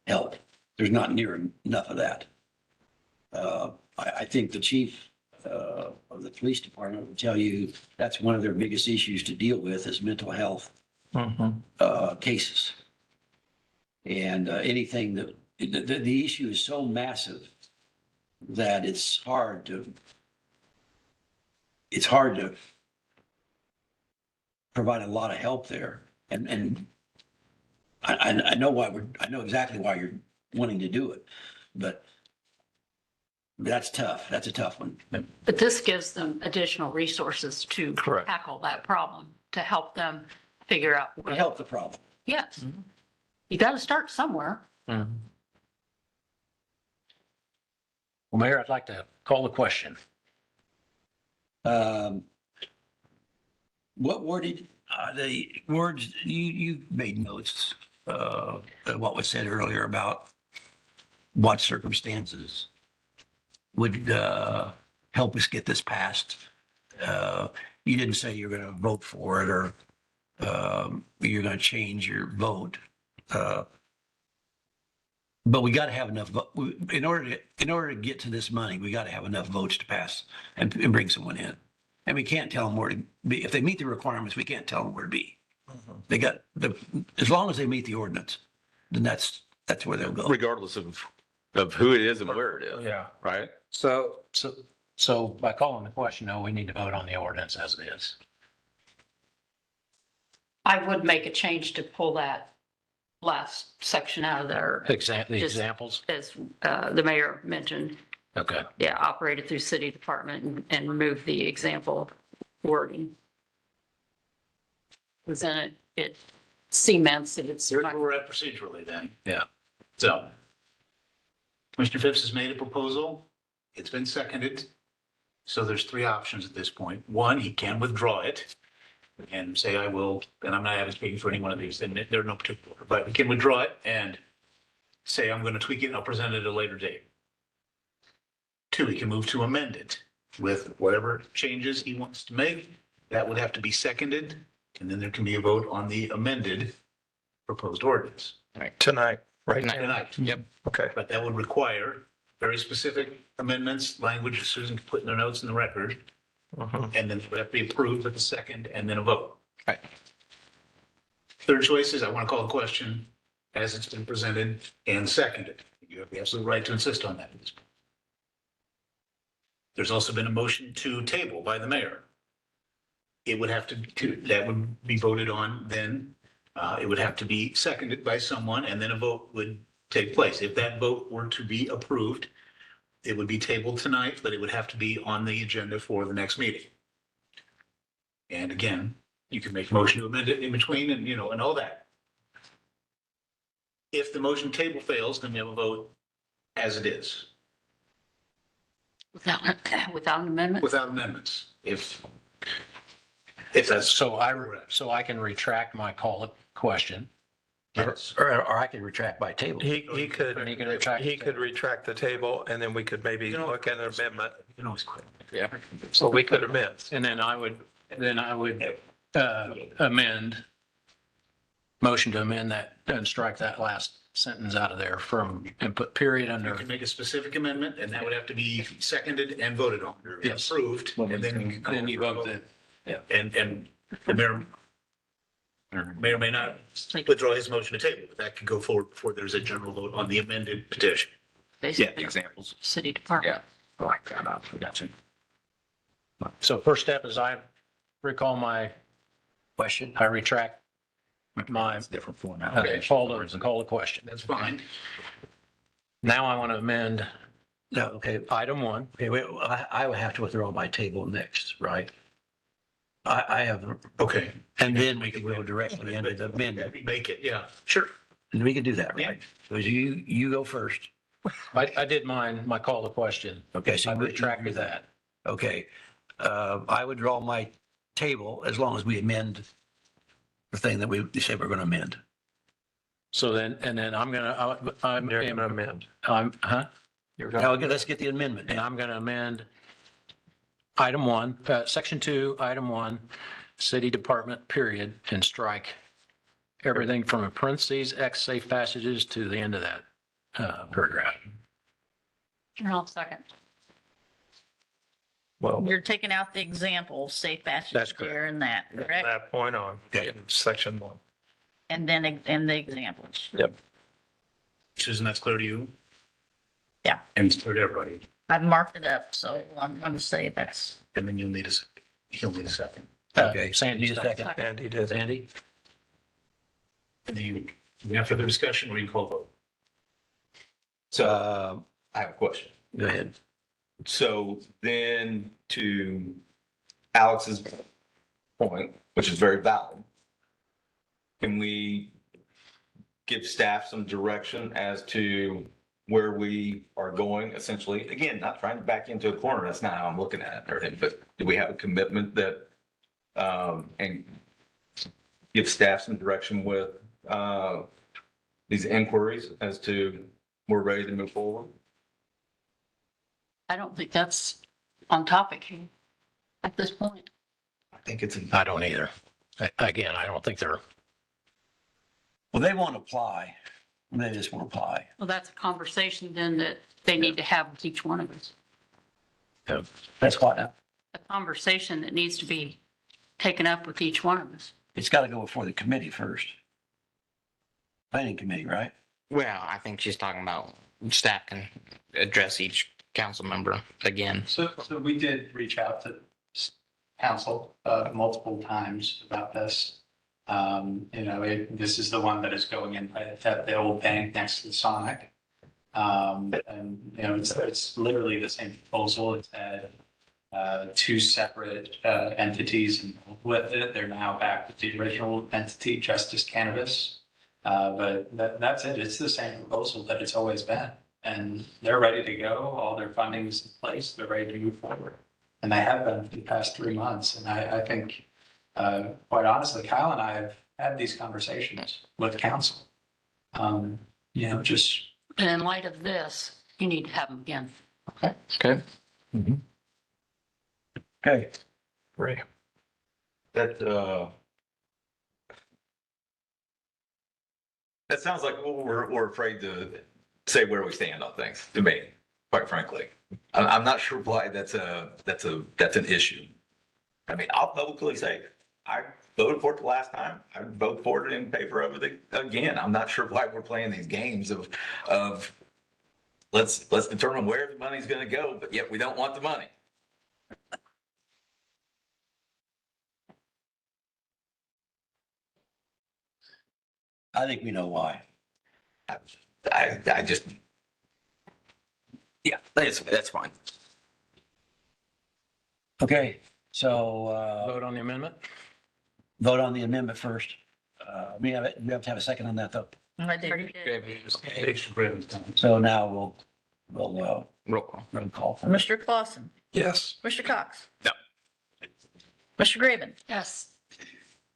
help. There's not near enough of that. I think the chief of the police department will tell you that's one of their biggest issues to deal with is mental health cases. And anything that the issue is so massive that it's hard to provide a lot of help there. And I know exactly why you're wanting to do it, but that's tough. That's a tough one. But this gives them additional resources to Correct. tackle that problem, to help them figure out. To help the problem. Yes. You got to start somewhere. Well, Mayor, I'd like to call the question. What worded, the words, you made notes, of what was said earlier about what circumstances would, help us get this passed. You didn't say you're going to vote for it or, you're going to change your vote. But we got to have enough, in order to get to this money, we got to have enough votes to pass and bring someone in. And we can't tell them where to be. If they meet the requirements, we can't tell them where to be. They got as long as they meet the ordinance, then that's where they'll go. Regardless of who it is and where it is. Yeah. Right? So by calling the question, no, we need to vote on the ordinance as it is. I would make a change to pull that last section out of there, The Just- examples? as the mayor mentioned. Okay. Yeah, operated through city department and remove the example wording. Because then it cements that it's. Here's where we're at procedurally then. Yeah. So Commissioner Phipps has made a proposal. It's been seconded. So there's three options at this point. One, he can withdraw it and say, I will, and I'm not advocating for any one of these, and there are no particular order, but he can withdraw it and say, I'm going to tweak it and I'll present it at a later date. Two, he can move to amend it with whatever changes he wants to make. That would have to be seconded, and then there can be a vote on the amended proposed ordinance Tonight, right? tonight. Yep. Okay. But that would require very specific amendments, language Susan can put in their notes in the record, Mhm. and then it would have to be approved with a second and then a vote. Right. Third choice is I want to call the question as it's been presented and seconded. You have the absolute right to insist on that at this point. There's also been a motion to table by the mayor. It would have that would be voted on then. It would have to be seconded by someone and then a vote would take place. If that vote were to be approved, it would be tabled tonight, but it would have to be on the agenda for the next meeting. And again, you can make a motion to amend it in between and, and all that. If the motion table fails, then we have a vote as it is, Without an amendment? without amendments. If that's. So I can retract my call to question. Yes. Or I could retract by table. He could, And he can retract he the could retract the table and then we could maybe look at an amendment. You can always quit. Yeah. So we could amend. And then I would amend, motion to amend that and strike that last sentence out of there and put period You under. can make a specific amendment and that would have to be seconded and voted on, or Yes. approved, and then you can. call Then you for a vote then. Yeah. And the mayor may or may not withdraw his motion to table, but that could go forward before there's a general vote on the amended petition. Basically, Examples. city department. I like that. Gotcha. So first step is I recall my, Question? I retract my, Different format. call the question. That's fine. Now I want to amend No, okay. item 1. Okay, wait, I would have to withdraw my table next, right? I have, Okay. and then we can go directly into the amendment. Make it, yeah, sure. And we can do that, right? Because you go first. I did my call to question. Okay, so I you retracted that. Okay. I would draw my table as long as we amend the thing that we say we're going to amend. So then, and then I'm going to, You're going to amend. Now, again, let's get the amendment. And I'm going to amend item 1, section 2, item 1, city department, period, and strike everything from a parentheses, X safe passages to the end of that paragraph. And I'll second. Well, You're taking out the example, safe passage That's correct. there and that, from correct? that point on, Okay. in section 1. And then, and the examples. Susan, that's clear to you? Yeah. And it's clear to everybody. I've marked it up, so I'm going to say that's, And then he'll need a second. Okay. Sandy, Need a second. And he did. Sandy? And then you have further discussion or you call vote? So I have a question. Go ahead. So then to Alex's point, which is very valid, can we give staff some direction as to where we are going essentially? Again, not trying to back into a corner. That's not how I'm looking at it or anything, but do we have a commitment that and give staff some direction with these inquiries as to we're ready to move forward. I don't think that's on topic here at this point. I think it's, I don't either. Again, I don't think they're, Well, they won't apply. They just won't apply. Well, that's a conversation then that they need to have with each one of us. That's what, now. A conversation that needs to be taken up with each one of us. It's got to go before the committee first. Planning committee, right? Well, I think she's talking about staff can address each council member again. So we did reach out to council multiple times about this. This is the one that is going in at the old bank next to the Sonic. It's literally the same proposal. It's had two separate entities involved with it. They're now back with the original entity, Justice Cannabis. But that's it. It's the same proposal that it's always been. And they're ready to go. All their funding is in place. They're ready to move forward. And they have been for the past 3 months. And I think, quite honestly, Kyle and I have had these conversations with council. Just. And in light of this, you need to have them again. Okay. Okay. Ray. that sounds like we're afraid to say where we stand on things, to me, quite frankly. I'm not sure why that's an issue. I mean, I'll publicly say, I voted for it the last time. I would vote for it in favor of it again. I'm not sure why we're playing these games of let's determine where the money's going to go, but yet we don't want the money. I think we know why. I just, yeah, that's fine. Okay, so Vote on the amendment? vote on the amendment first. We have to have a second on that though. I did. So now we'll Roll call. roll call. Mr. Clausen, Yes. Mr. Cox. No. Mr. Graven, Yes.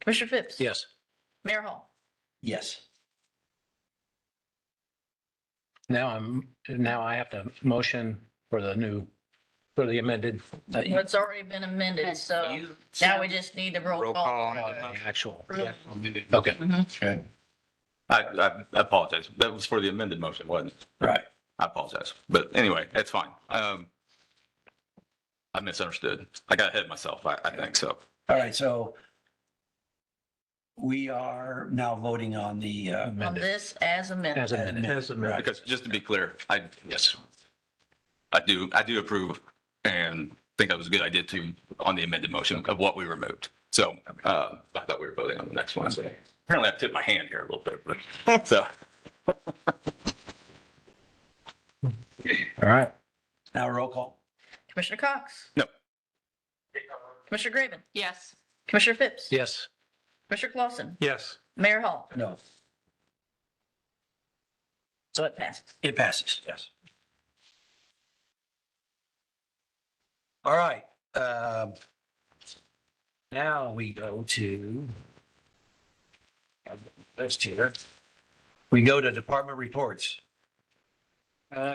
Commissioner Phipps. Yes. Mayor Hall. Yes. Now I have to motion for the amended. Well, it's already been amended, so now we just need to roll Roll call. call. Actual. Yeah. Okay. Okay. I apologize. That was for the amended motion, wasn't it? Right. I apologize. But anyway, that's fine. I misunderstood. I got ahead of myself, I think so. All right, so we are now voting on the, On Amended. this as amended. As amended. right. Because just to be clear, I do approve and think that was a good idea too on the amended motion of what we removed. So I thought we were voting on the next one. So apparently I tipped my hand here a little bit, but so. All right. Now roll call. Commissioner Cox. No. Commissioner Graven, Yes. Commissioner Phipps. Yes. Commissioner Clausen, Yes. Mayor Hall. No, So it passes. it passes, yes. All right. Now we go to list here. We go to department reports.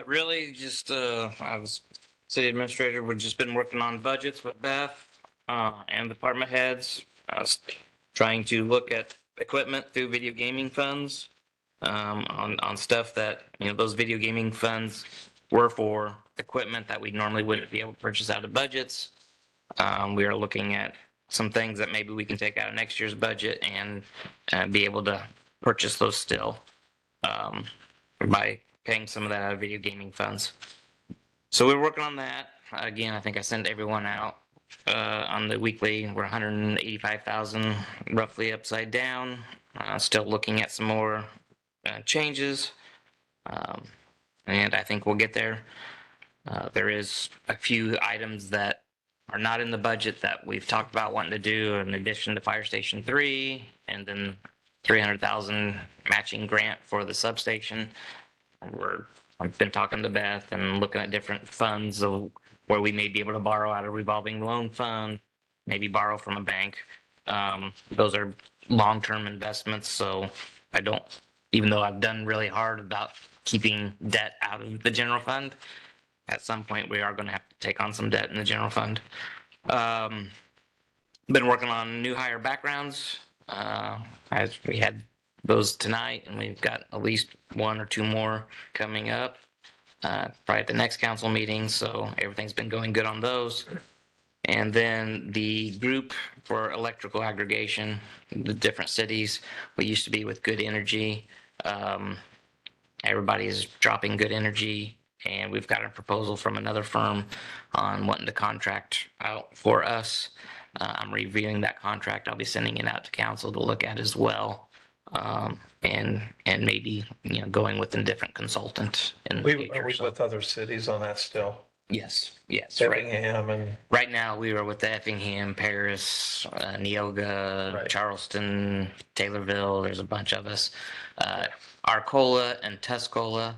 Really, just, city administrator, we've just been working on budgets with Beth, and department heads. Trying to look at equipment through video gaming funds, on stuff that, those video gaming funds were for equipment that we normally wouldn't be able to purchase out of budgets. We are looking at some things that maybe we can take out of next year's budget and be able to purchase those still, by paying some of that out of video gaming funds. So we're working on that. Again, I think I sent everyone out on the weekly. We're 185,000 roughly upside down. Still looking at some more changes, and I think we'll get there. There is a few items that are not in the budget that we've talked about wanting to do in addition to Fire Station 3, and then 300,000 matching grant for the substation. I've been talking to Beth and looking at different funds of where we may be able to borrow out a revolving loan fund maybe borrow from a bank. Those are long-term investments, so I don't, even though I've done really hard about keeping debt out of the general fund, at some point we are going to have to take on some debt in the general fund. Been working on new hire backgrounds. As we had those tonight, and we've got at least one or two more coming up, probably at the next council meeting. So everything's been going good on those. And then the group for electrical aggregation, the different cities, we used to be with Good Energy. Everybody is dropping Good Energy, and we've got a proposal from another firm on wanting to contract out for us. I'm reviewing that contract. I'll be sending it out to council to look at as well. And maybe, going with a different consultant in the Are future. we So, with other cities on that still? yes. Right. Effingham and, Right now, we were with the Effingham, Paris, Neoga, Right. Charleston, Taylorville. There's a bunch of us. Arcola and Tuscola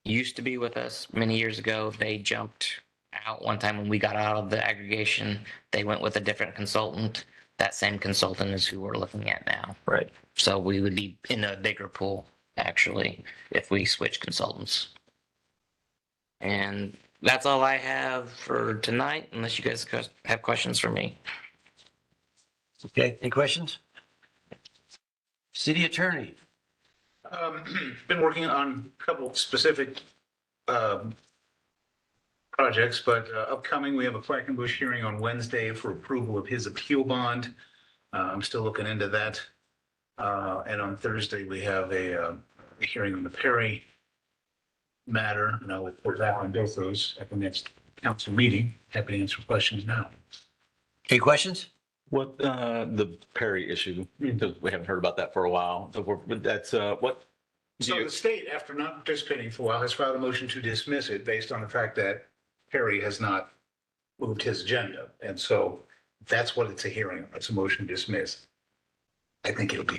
used to be with us many years ago. They jumped out one time when we got out of the aggregation. They went with a different consultant. That same consultant is who we're looking at now. right. So we would be in a bigger pool, actually, if we switch consultants. And that's all I have for tonight, unless you guys have questions for me. Okay, any questions? City attorney. Been working on a couple specific projects, but upcoming, we have a Quackenbush hearing on Wednesday for approval of his appeal bond. I'm still looking into that. And on Thursday, we have a hearing on the Perry matter, and I'll report back on both those at the next council meeting. Happy to answer questions now. Any questions? What, the Perry issue, because we haven't heard about that for a while. So that's, what? So the state, after not participating for a while, has filed a motion to dismiss it based on the fact that Perry has not moved his agenda. And so that's what it's a hearing on. It's a motion to dismiss. I think it'll be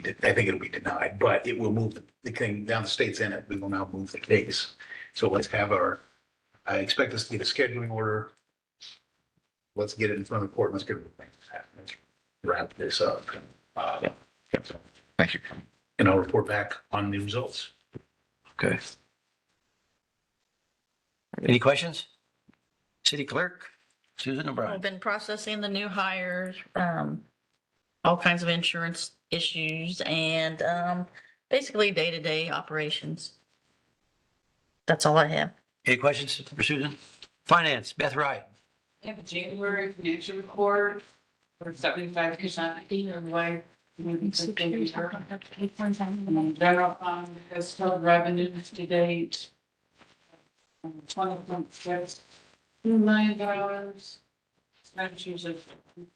denied, but it will move the thing down. The state's in it. We will now move the case. So let's have I expect us to get a scheduling order. Let's get it in front of the court. Let's get it. Let's wrap this up. Thank you. And I'll report back on the results. Okay. Any questions? City clerk, Susan We've O'Brien. been processing the new hires, all kinds of insurance issues and, basically day-to-day operations. That's all I have. Any questions for Susan? Finance, Beth Wright. I have a January financial report for 75% of the way. General fund has total revenues to date. $20.6 million. Expenditures of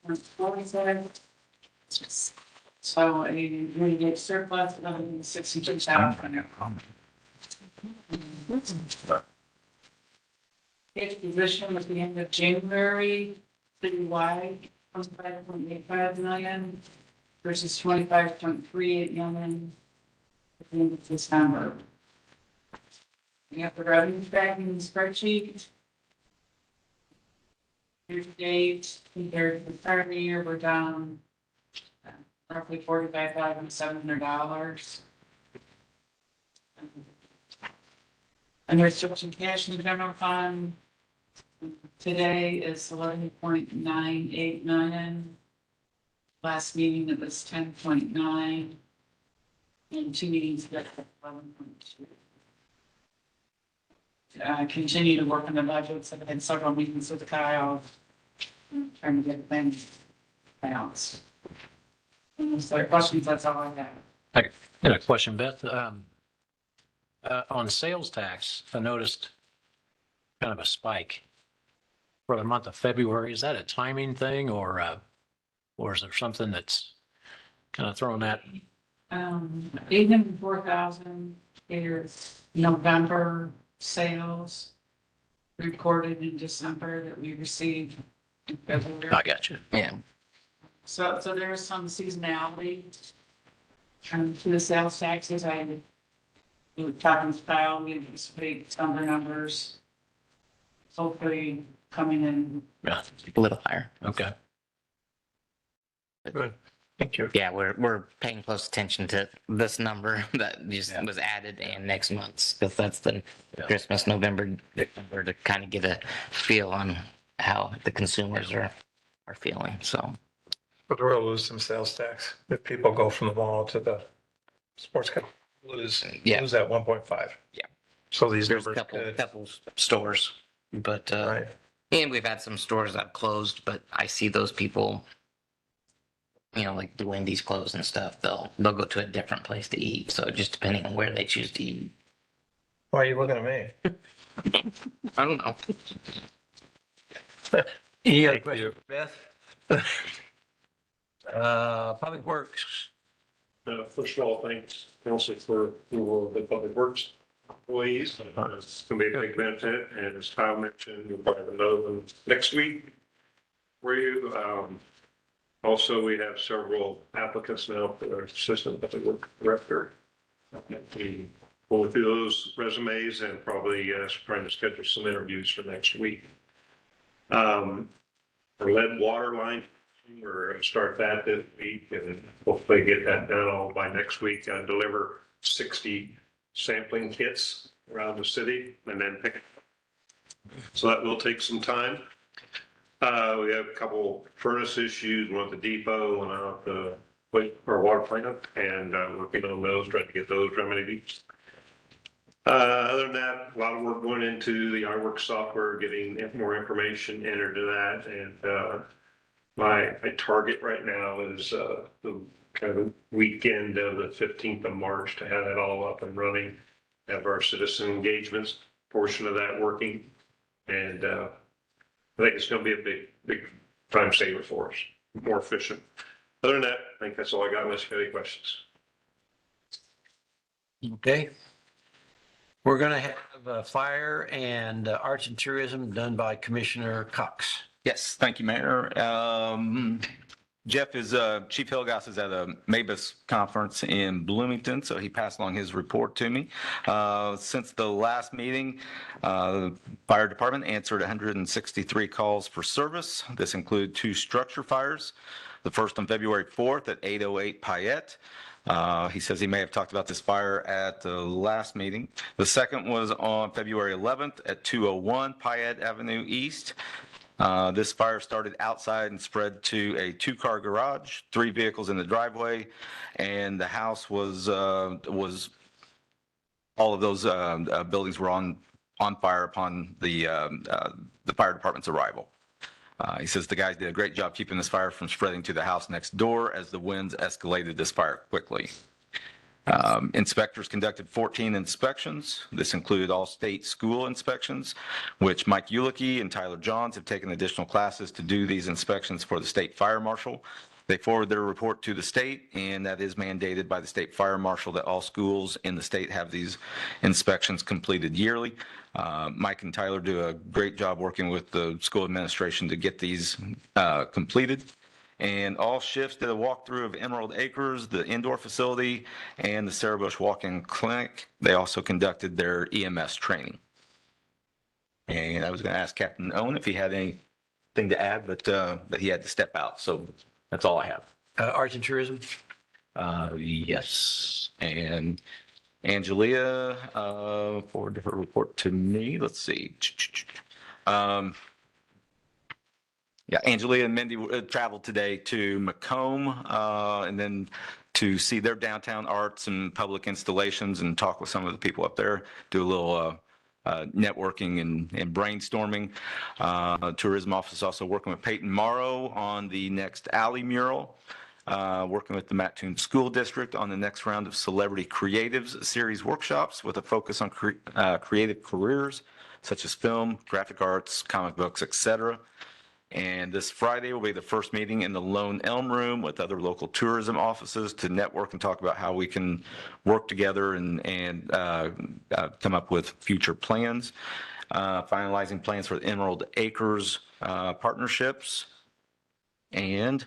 $2.47. So a year-to-date surplus of $162,000. Cash position at the end of January, citywide, 25.85 million versus 25.38 million at the end of December. We have the revenue tracking spreadsheet. Year to date, compared to the prior year, we're down roughly $45,700. Unrestricted cash in the general fund today is 11.98 million. Last meeting it was 10.9. And 2 meetings ago, 11.2. Continue to work on the budgets. I've had several meetings with Kyle, trying to get things balanced. So questions, that's all I have. I got a question, Beth. On sales tax, I noticed kind of a spike for the month of February. Is that a timing thing or is there something that's kind of throwing that? 804,000 is November sales recorded in December that we received in February. I got you. Yeah. So there is some seasonality to the sales taxes. We were talking to Kyle, we anticipate summer numbers hopefully coming in Yeah, a little higher. Okay. Good. Thank you. Yeah, we're paying close attention to this number that just was added and next month's, because that's the Christmas, November, December, to kind of get a feel on how the consumers are feeling, so. But we'll lose some sales tax if people go from the mall to the sports club. Lose that 1.5. Yeah. So these There's a numbers could. couple stores, but, Right. and we've had some stores that have closed, but I see those people, like the Wendy's closed and stuff, they'll go to a different place to eat. So just depending on where they choose to eat. Why are you looking at me? I don't know. Any other Thank questions, you. Beth? Public Works. First of all, thanks, council, for the public works employees. It's going to be a big benefit, and as Kyle mentioned, you'll probably know them next week for you. Also, we have several applicants now for our assistant public works director. We go through those resumes and probably trying to schedule some interviews for next week. Our lead water line, we're going to start that this week and hopefully get that done all by next week and deliver 60 sampling kits around the city and then pick it up. So that will take some time. We have a couple furnace issues, one at the depot, one out the water plant, and working on those, trying to get those remedied. Other than that, a lot of work going into the iWork software, getting more information entered to that, and my target right now is the kind of weekend of the 15th of March to have that all up and running, have our citizen engagements portion of that working, and I think it's going to be a big time saver for us, more efficient. Other than that, I think that's all I got. Unless you have any questions. Okay. We're going to have fire and arts and tourism done by Commissioner Cox. Yes, thank you, Mayor. Jeff is, Chief Hilgas is at a MABUS conference in Bloomington, so he passed along his report to me. Since the last meeting, the fire department answered 163 calls for service. This included 2 structure fires. The first on February 4th at 808 Payette. He says he may have talked about this fire at the last meeting. The second was on February 11th at 201 Payette Avenue East. This fire started outside and spread to a 2-car garage, 3 vehicles in the driveway, and the house was all of those buildings were on fire upon the fire department's arrival. He says the guys did a great job keeping this fire from spreading to the house next door as the winds escalated this fire quickly. Inspectors conducted 14 inspections. This included all state school inspections, which Mike Ulicki and Tyler Johns have taken additional classes to do these inspections for the state fire marshal. They forward their report to the state, and that is mandated by the state fire marshal that all schools in the state have these inspections completed yearly. Mike and Tyler do a great job working with the school administration to get these completed. And all shifts did a walkthrough of Emerald Acres, the indoor facility, and the Sarah Bush Walk-In Clinic. They also conducted their EMS training. And I was going to ask Captain Owen if he had anything to add, but he had to step out. So that's all I have. Arts and tourism? Yes. And Angelia forwarded her report to me. Let's see. Yeah, Angelia and Mindy traveled today to Macomb and then to see their downtown arts and public installations and talk with some of the people up there, do a little networking and brainstorming. Tourism office also working with Peyton Morrow on the next alley mural, working with the Mattoon School District on the next round of Celebrity Creatives series workshops with a focus on creative careers such as film, graphic arts, comic books, etc. And this Friday will be the first meeting in the Lone Elm Room with other local tourism offices to network and talk about how we can work together and come up with future plans. Finalizing plans for the Emerald Acres partnerships, and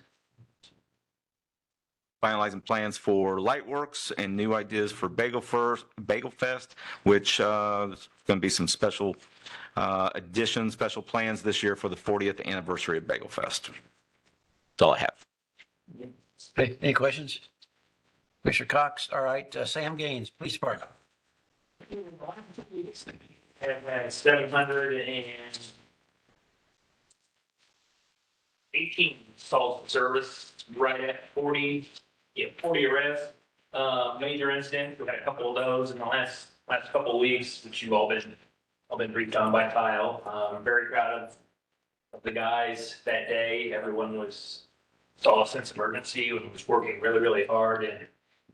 finalizing plans for Lightworks and new ideas for Bagel Fest, which is going to be some special additions, special plans this year for the 40th anniversary of Bagel Fest. That's all I have. Okay, any questions? Commissioner Cox, all right, Sam Gaines, Police Department. Have had 718 calls of service, right at 40, 40 arrests. Major incidents, we've had a couple of those in the last couple of weeks, which you've all been briefed on by Kyle. I'm very proud of the guys that day. Everyone saw a sense of urgency and was working really, really hard. And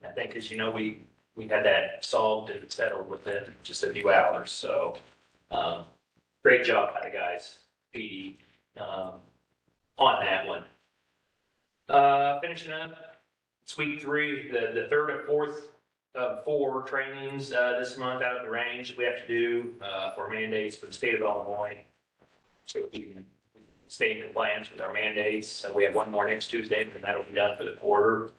I think, as you know, we had that solved and settled within just a few hours. So, great job by the guys, PD, on that one. Finishing up, it's week 3, the third and fourth of 4 trainings, this month out at the range we have to do, for mandates for the state of Illinois. So we can stay in compliance with our mandates. So we have one more next Tuesday, and then that'll be done for the quarter.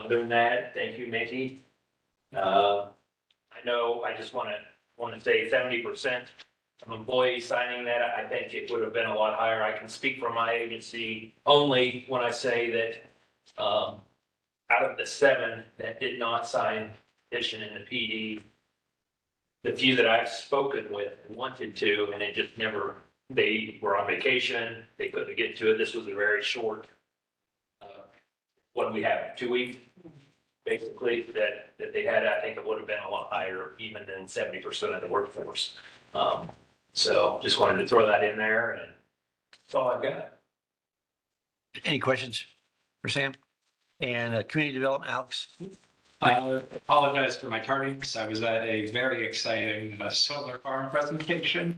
Other than that, thank you, Nikki. I know, I just want to say 70% of employees signing that. I think it would have been a lot higher. I can speak for my agency only when I say that, out of the 7 that did not sign petition in the PD, the few that I've spoken with wanted to, and it just never, they were on vacation, they couldn't get to it. This was a very short, what do we have, 2 weeks? Basically, that they had. I think it would have been a lot higher, even than 70% of the workforce. So just wanted to throw that in there, and that's all I've got. Any questions for Sam? And community development, Alex? I apologize for my tardiness. I was at a very exciting solar farm presentation.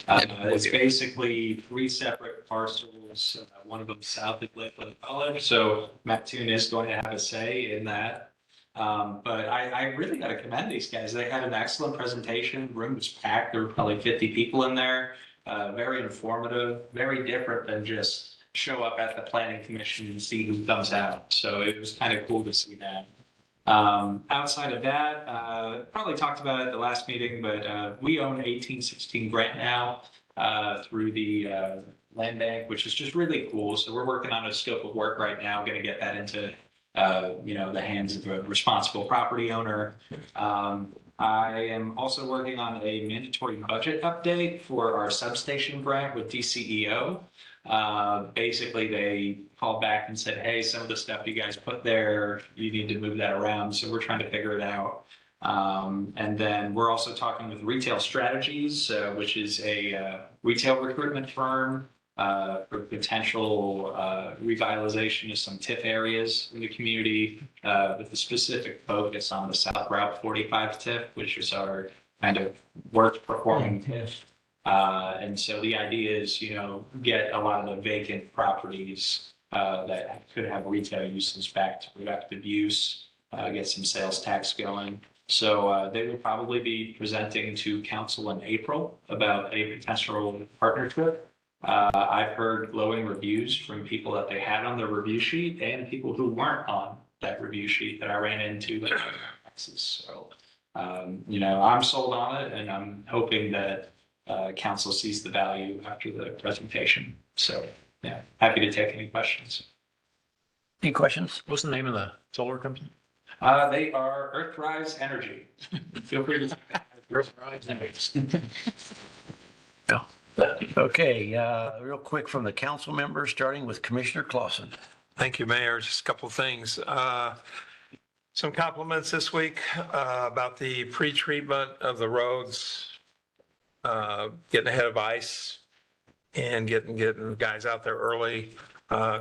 It's basically 3 separate parcels, one of them south of Lakeland College. So Neptune is going to have a say in that. But I really got to commend these guys. They had an excellent presentation. The room was packed. There were probably 50 people in there. Very informative, very different than just show up at the planning commission and see who comes out. So it was kind of cool to see that. Outside of that, probably talked about it at the last meeting, but we own 1816 Grant now through the land bank, which is just really cool. So we're working on a scope of work right now, going to get that into the hands of a responsible property owner. I am also working on a mandatory budget update for our substation grant with DCEO. Basically, they called back and said, hey, some of the stuff you guys put there, you need to move that around. So we're trying to figure it out. And then we're also talking with Retail Strategies, which is a retail recruitment firm for potential revitalization of some TIF areas in the community with a specific focus on the South Route 45 TIF, which is our kind of worst performing TIF. And so the idea is, get a lot of the vacant properties that could have retail uses back to productive use, get some sales tax going. So they will probably be presenting to council in April about a potential partnership. I've heard glowing reviews from people that they had on their review sheet and people who weren't on that review sheet that I ran into. So, I'm sold on it, and I'm hoping that council sees the value after the presentation. So, yeah, happy to take any questions. Any questions? What's the name of the solar company? They are Earthrise Energy. Feel free to. Earthrise Energy. Okay, real quick from the council members, starting with Commissioner Clausen. Thank you, Mayor. Just a couple of things. Some compliments this week about the pre-treatment of the roads, getting ahead of ice and getting guys out there early.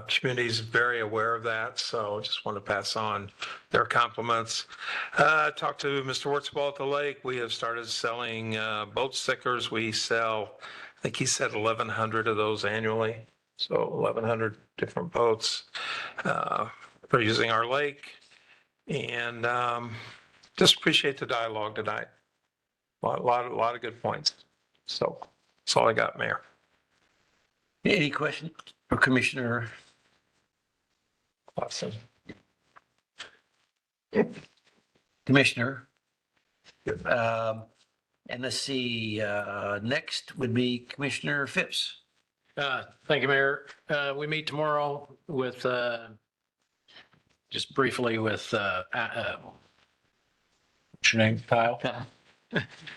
Community's very aware of that, so just want to pass on their compliments. Talked to Mr. Wurtzball at the lake. We have started selling boat stickers. We sell, I think he said 1,100 of those annually. So 1,100 different boats for using our lake. And just appreciate the dialogue tonight. A lot of good points. So that's all I got, Mayor. Any questions for Commissioner? Awesome. Commissioner? And let's see, next would be Commissioner Phipps. Thank you, Mayor. We meet tomorrow with, just briefly with, what's your name, Kyle?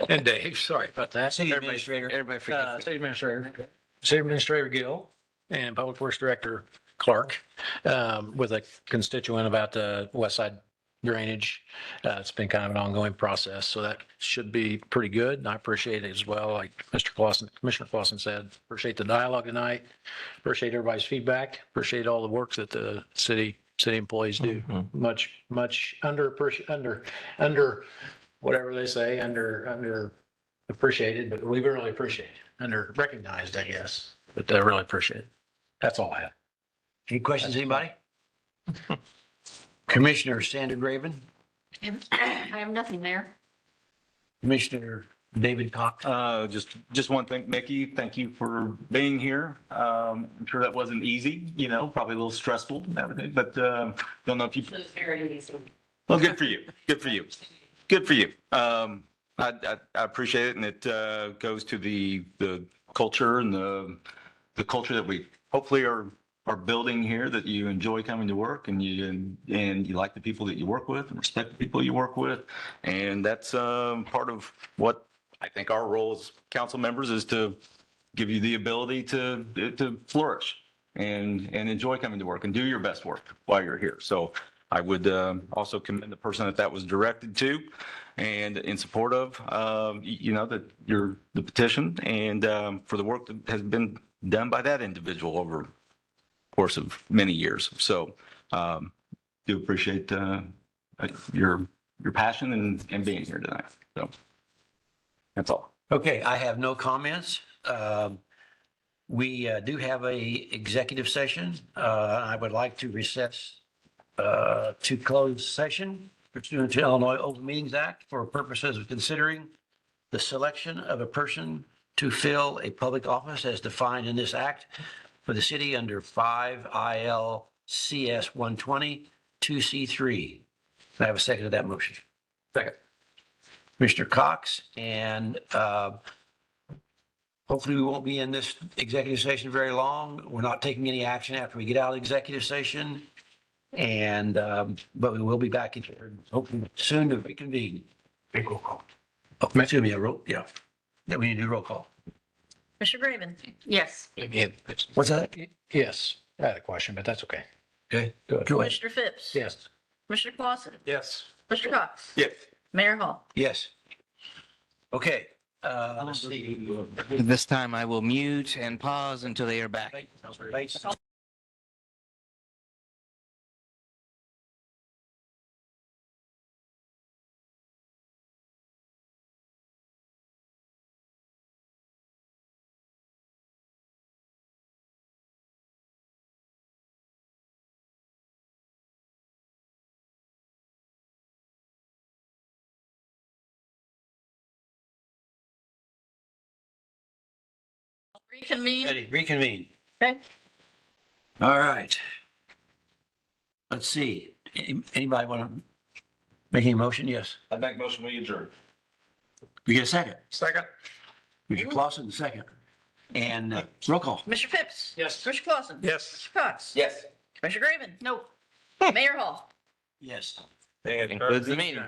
And Dave, sorry about that. City Administrator. Everybody forgets. City Administrator Gill and Public Works Director Clark, with a constituent about the west side drainage. It's been kind of an ongoing process, so that should be pretty good. And I appreciate it as well. Like Commissioner Clausen said, appreciate the dialogue tonight. Appreciate everybody's feedback. Appreciate all the work that the city employees do. Much under whatever they say, under appreciated, but we really appreciate it. Under recognized, I guess, but I really appreciate it. That's all I have. Any questions, anybody? Commissioner Sandra Graven, I have nothing there. Commissioner David Cox. Just one thing, Mickey, thank you for being here. I'm sure that wasn't easy, probably a little stressful and everything, but don't know if you, It was very easy. well, good for you. Good for you. Good for you. I appreciate it. And it goes to the culture and the culture that we hopefully are building here, that you enjoy coming to work and you like the people that you work with and respect the people you work with. And that's part of what I think our role as council members is, to give you the ability to flourish and enjoy coming to work and do your best work while you're here. So I would also commend the person that was directed to and in support of, the petition and for the work that has been done by that individual over the course of many years. So do appreciate your passion and being here tonight. So that's all. Okay, I have no comments. We do have a executive session. I would like to recess to close session pursuant to Illinois Open Meetings Act for purposes of considering the selection of a person to fill a public office as defined in this act for the city under 5 ILCS 120 2C3. I have a second to that motion. Second. Commissioner Cox, and hopefully we won't be in this executive session very long. We're not taking any action after we get out of executive session. And, but we will be back in here hopefully soon to reconvene. Big roll call. Oh, excuse me, a roll, yeah. Yeah, we need to do roll call. Commissioner Graven. Yes. What's that? Yes, I had a question, but that's okay. Okay, Go ahead. Commissioner Phipps. Yes. Commissioner Clausen. Yes. Commissioner Cox. Yes. Mayor Hall. Yes. Okay, let's see. This time I will mute and pause until they are back. Lights. Reconvene. Ready, reconvene. Okay. All right. Let's see. Anybody want to make any motion? Yes. I'd make motion we adjourn. We get a second. Second. Commissioner Clausen, second. And roll call. Commissioner Phipps. Yes. Commissioner Clausen. Yes. Commissioner Cox. Yes. Commissioner Graven. No. Mayor Hall. Yes. Includes the meeting.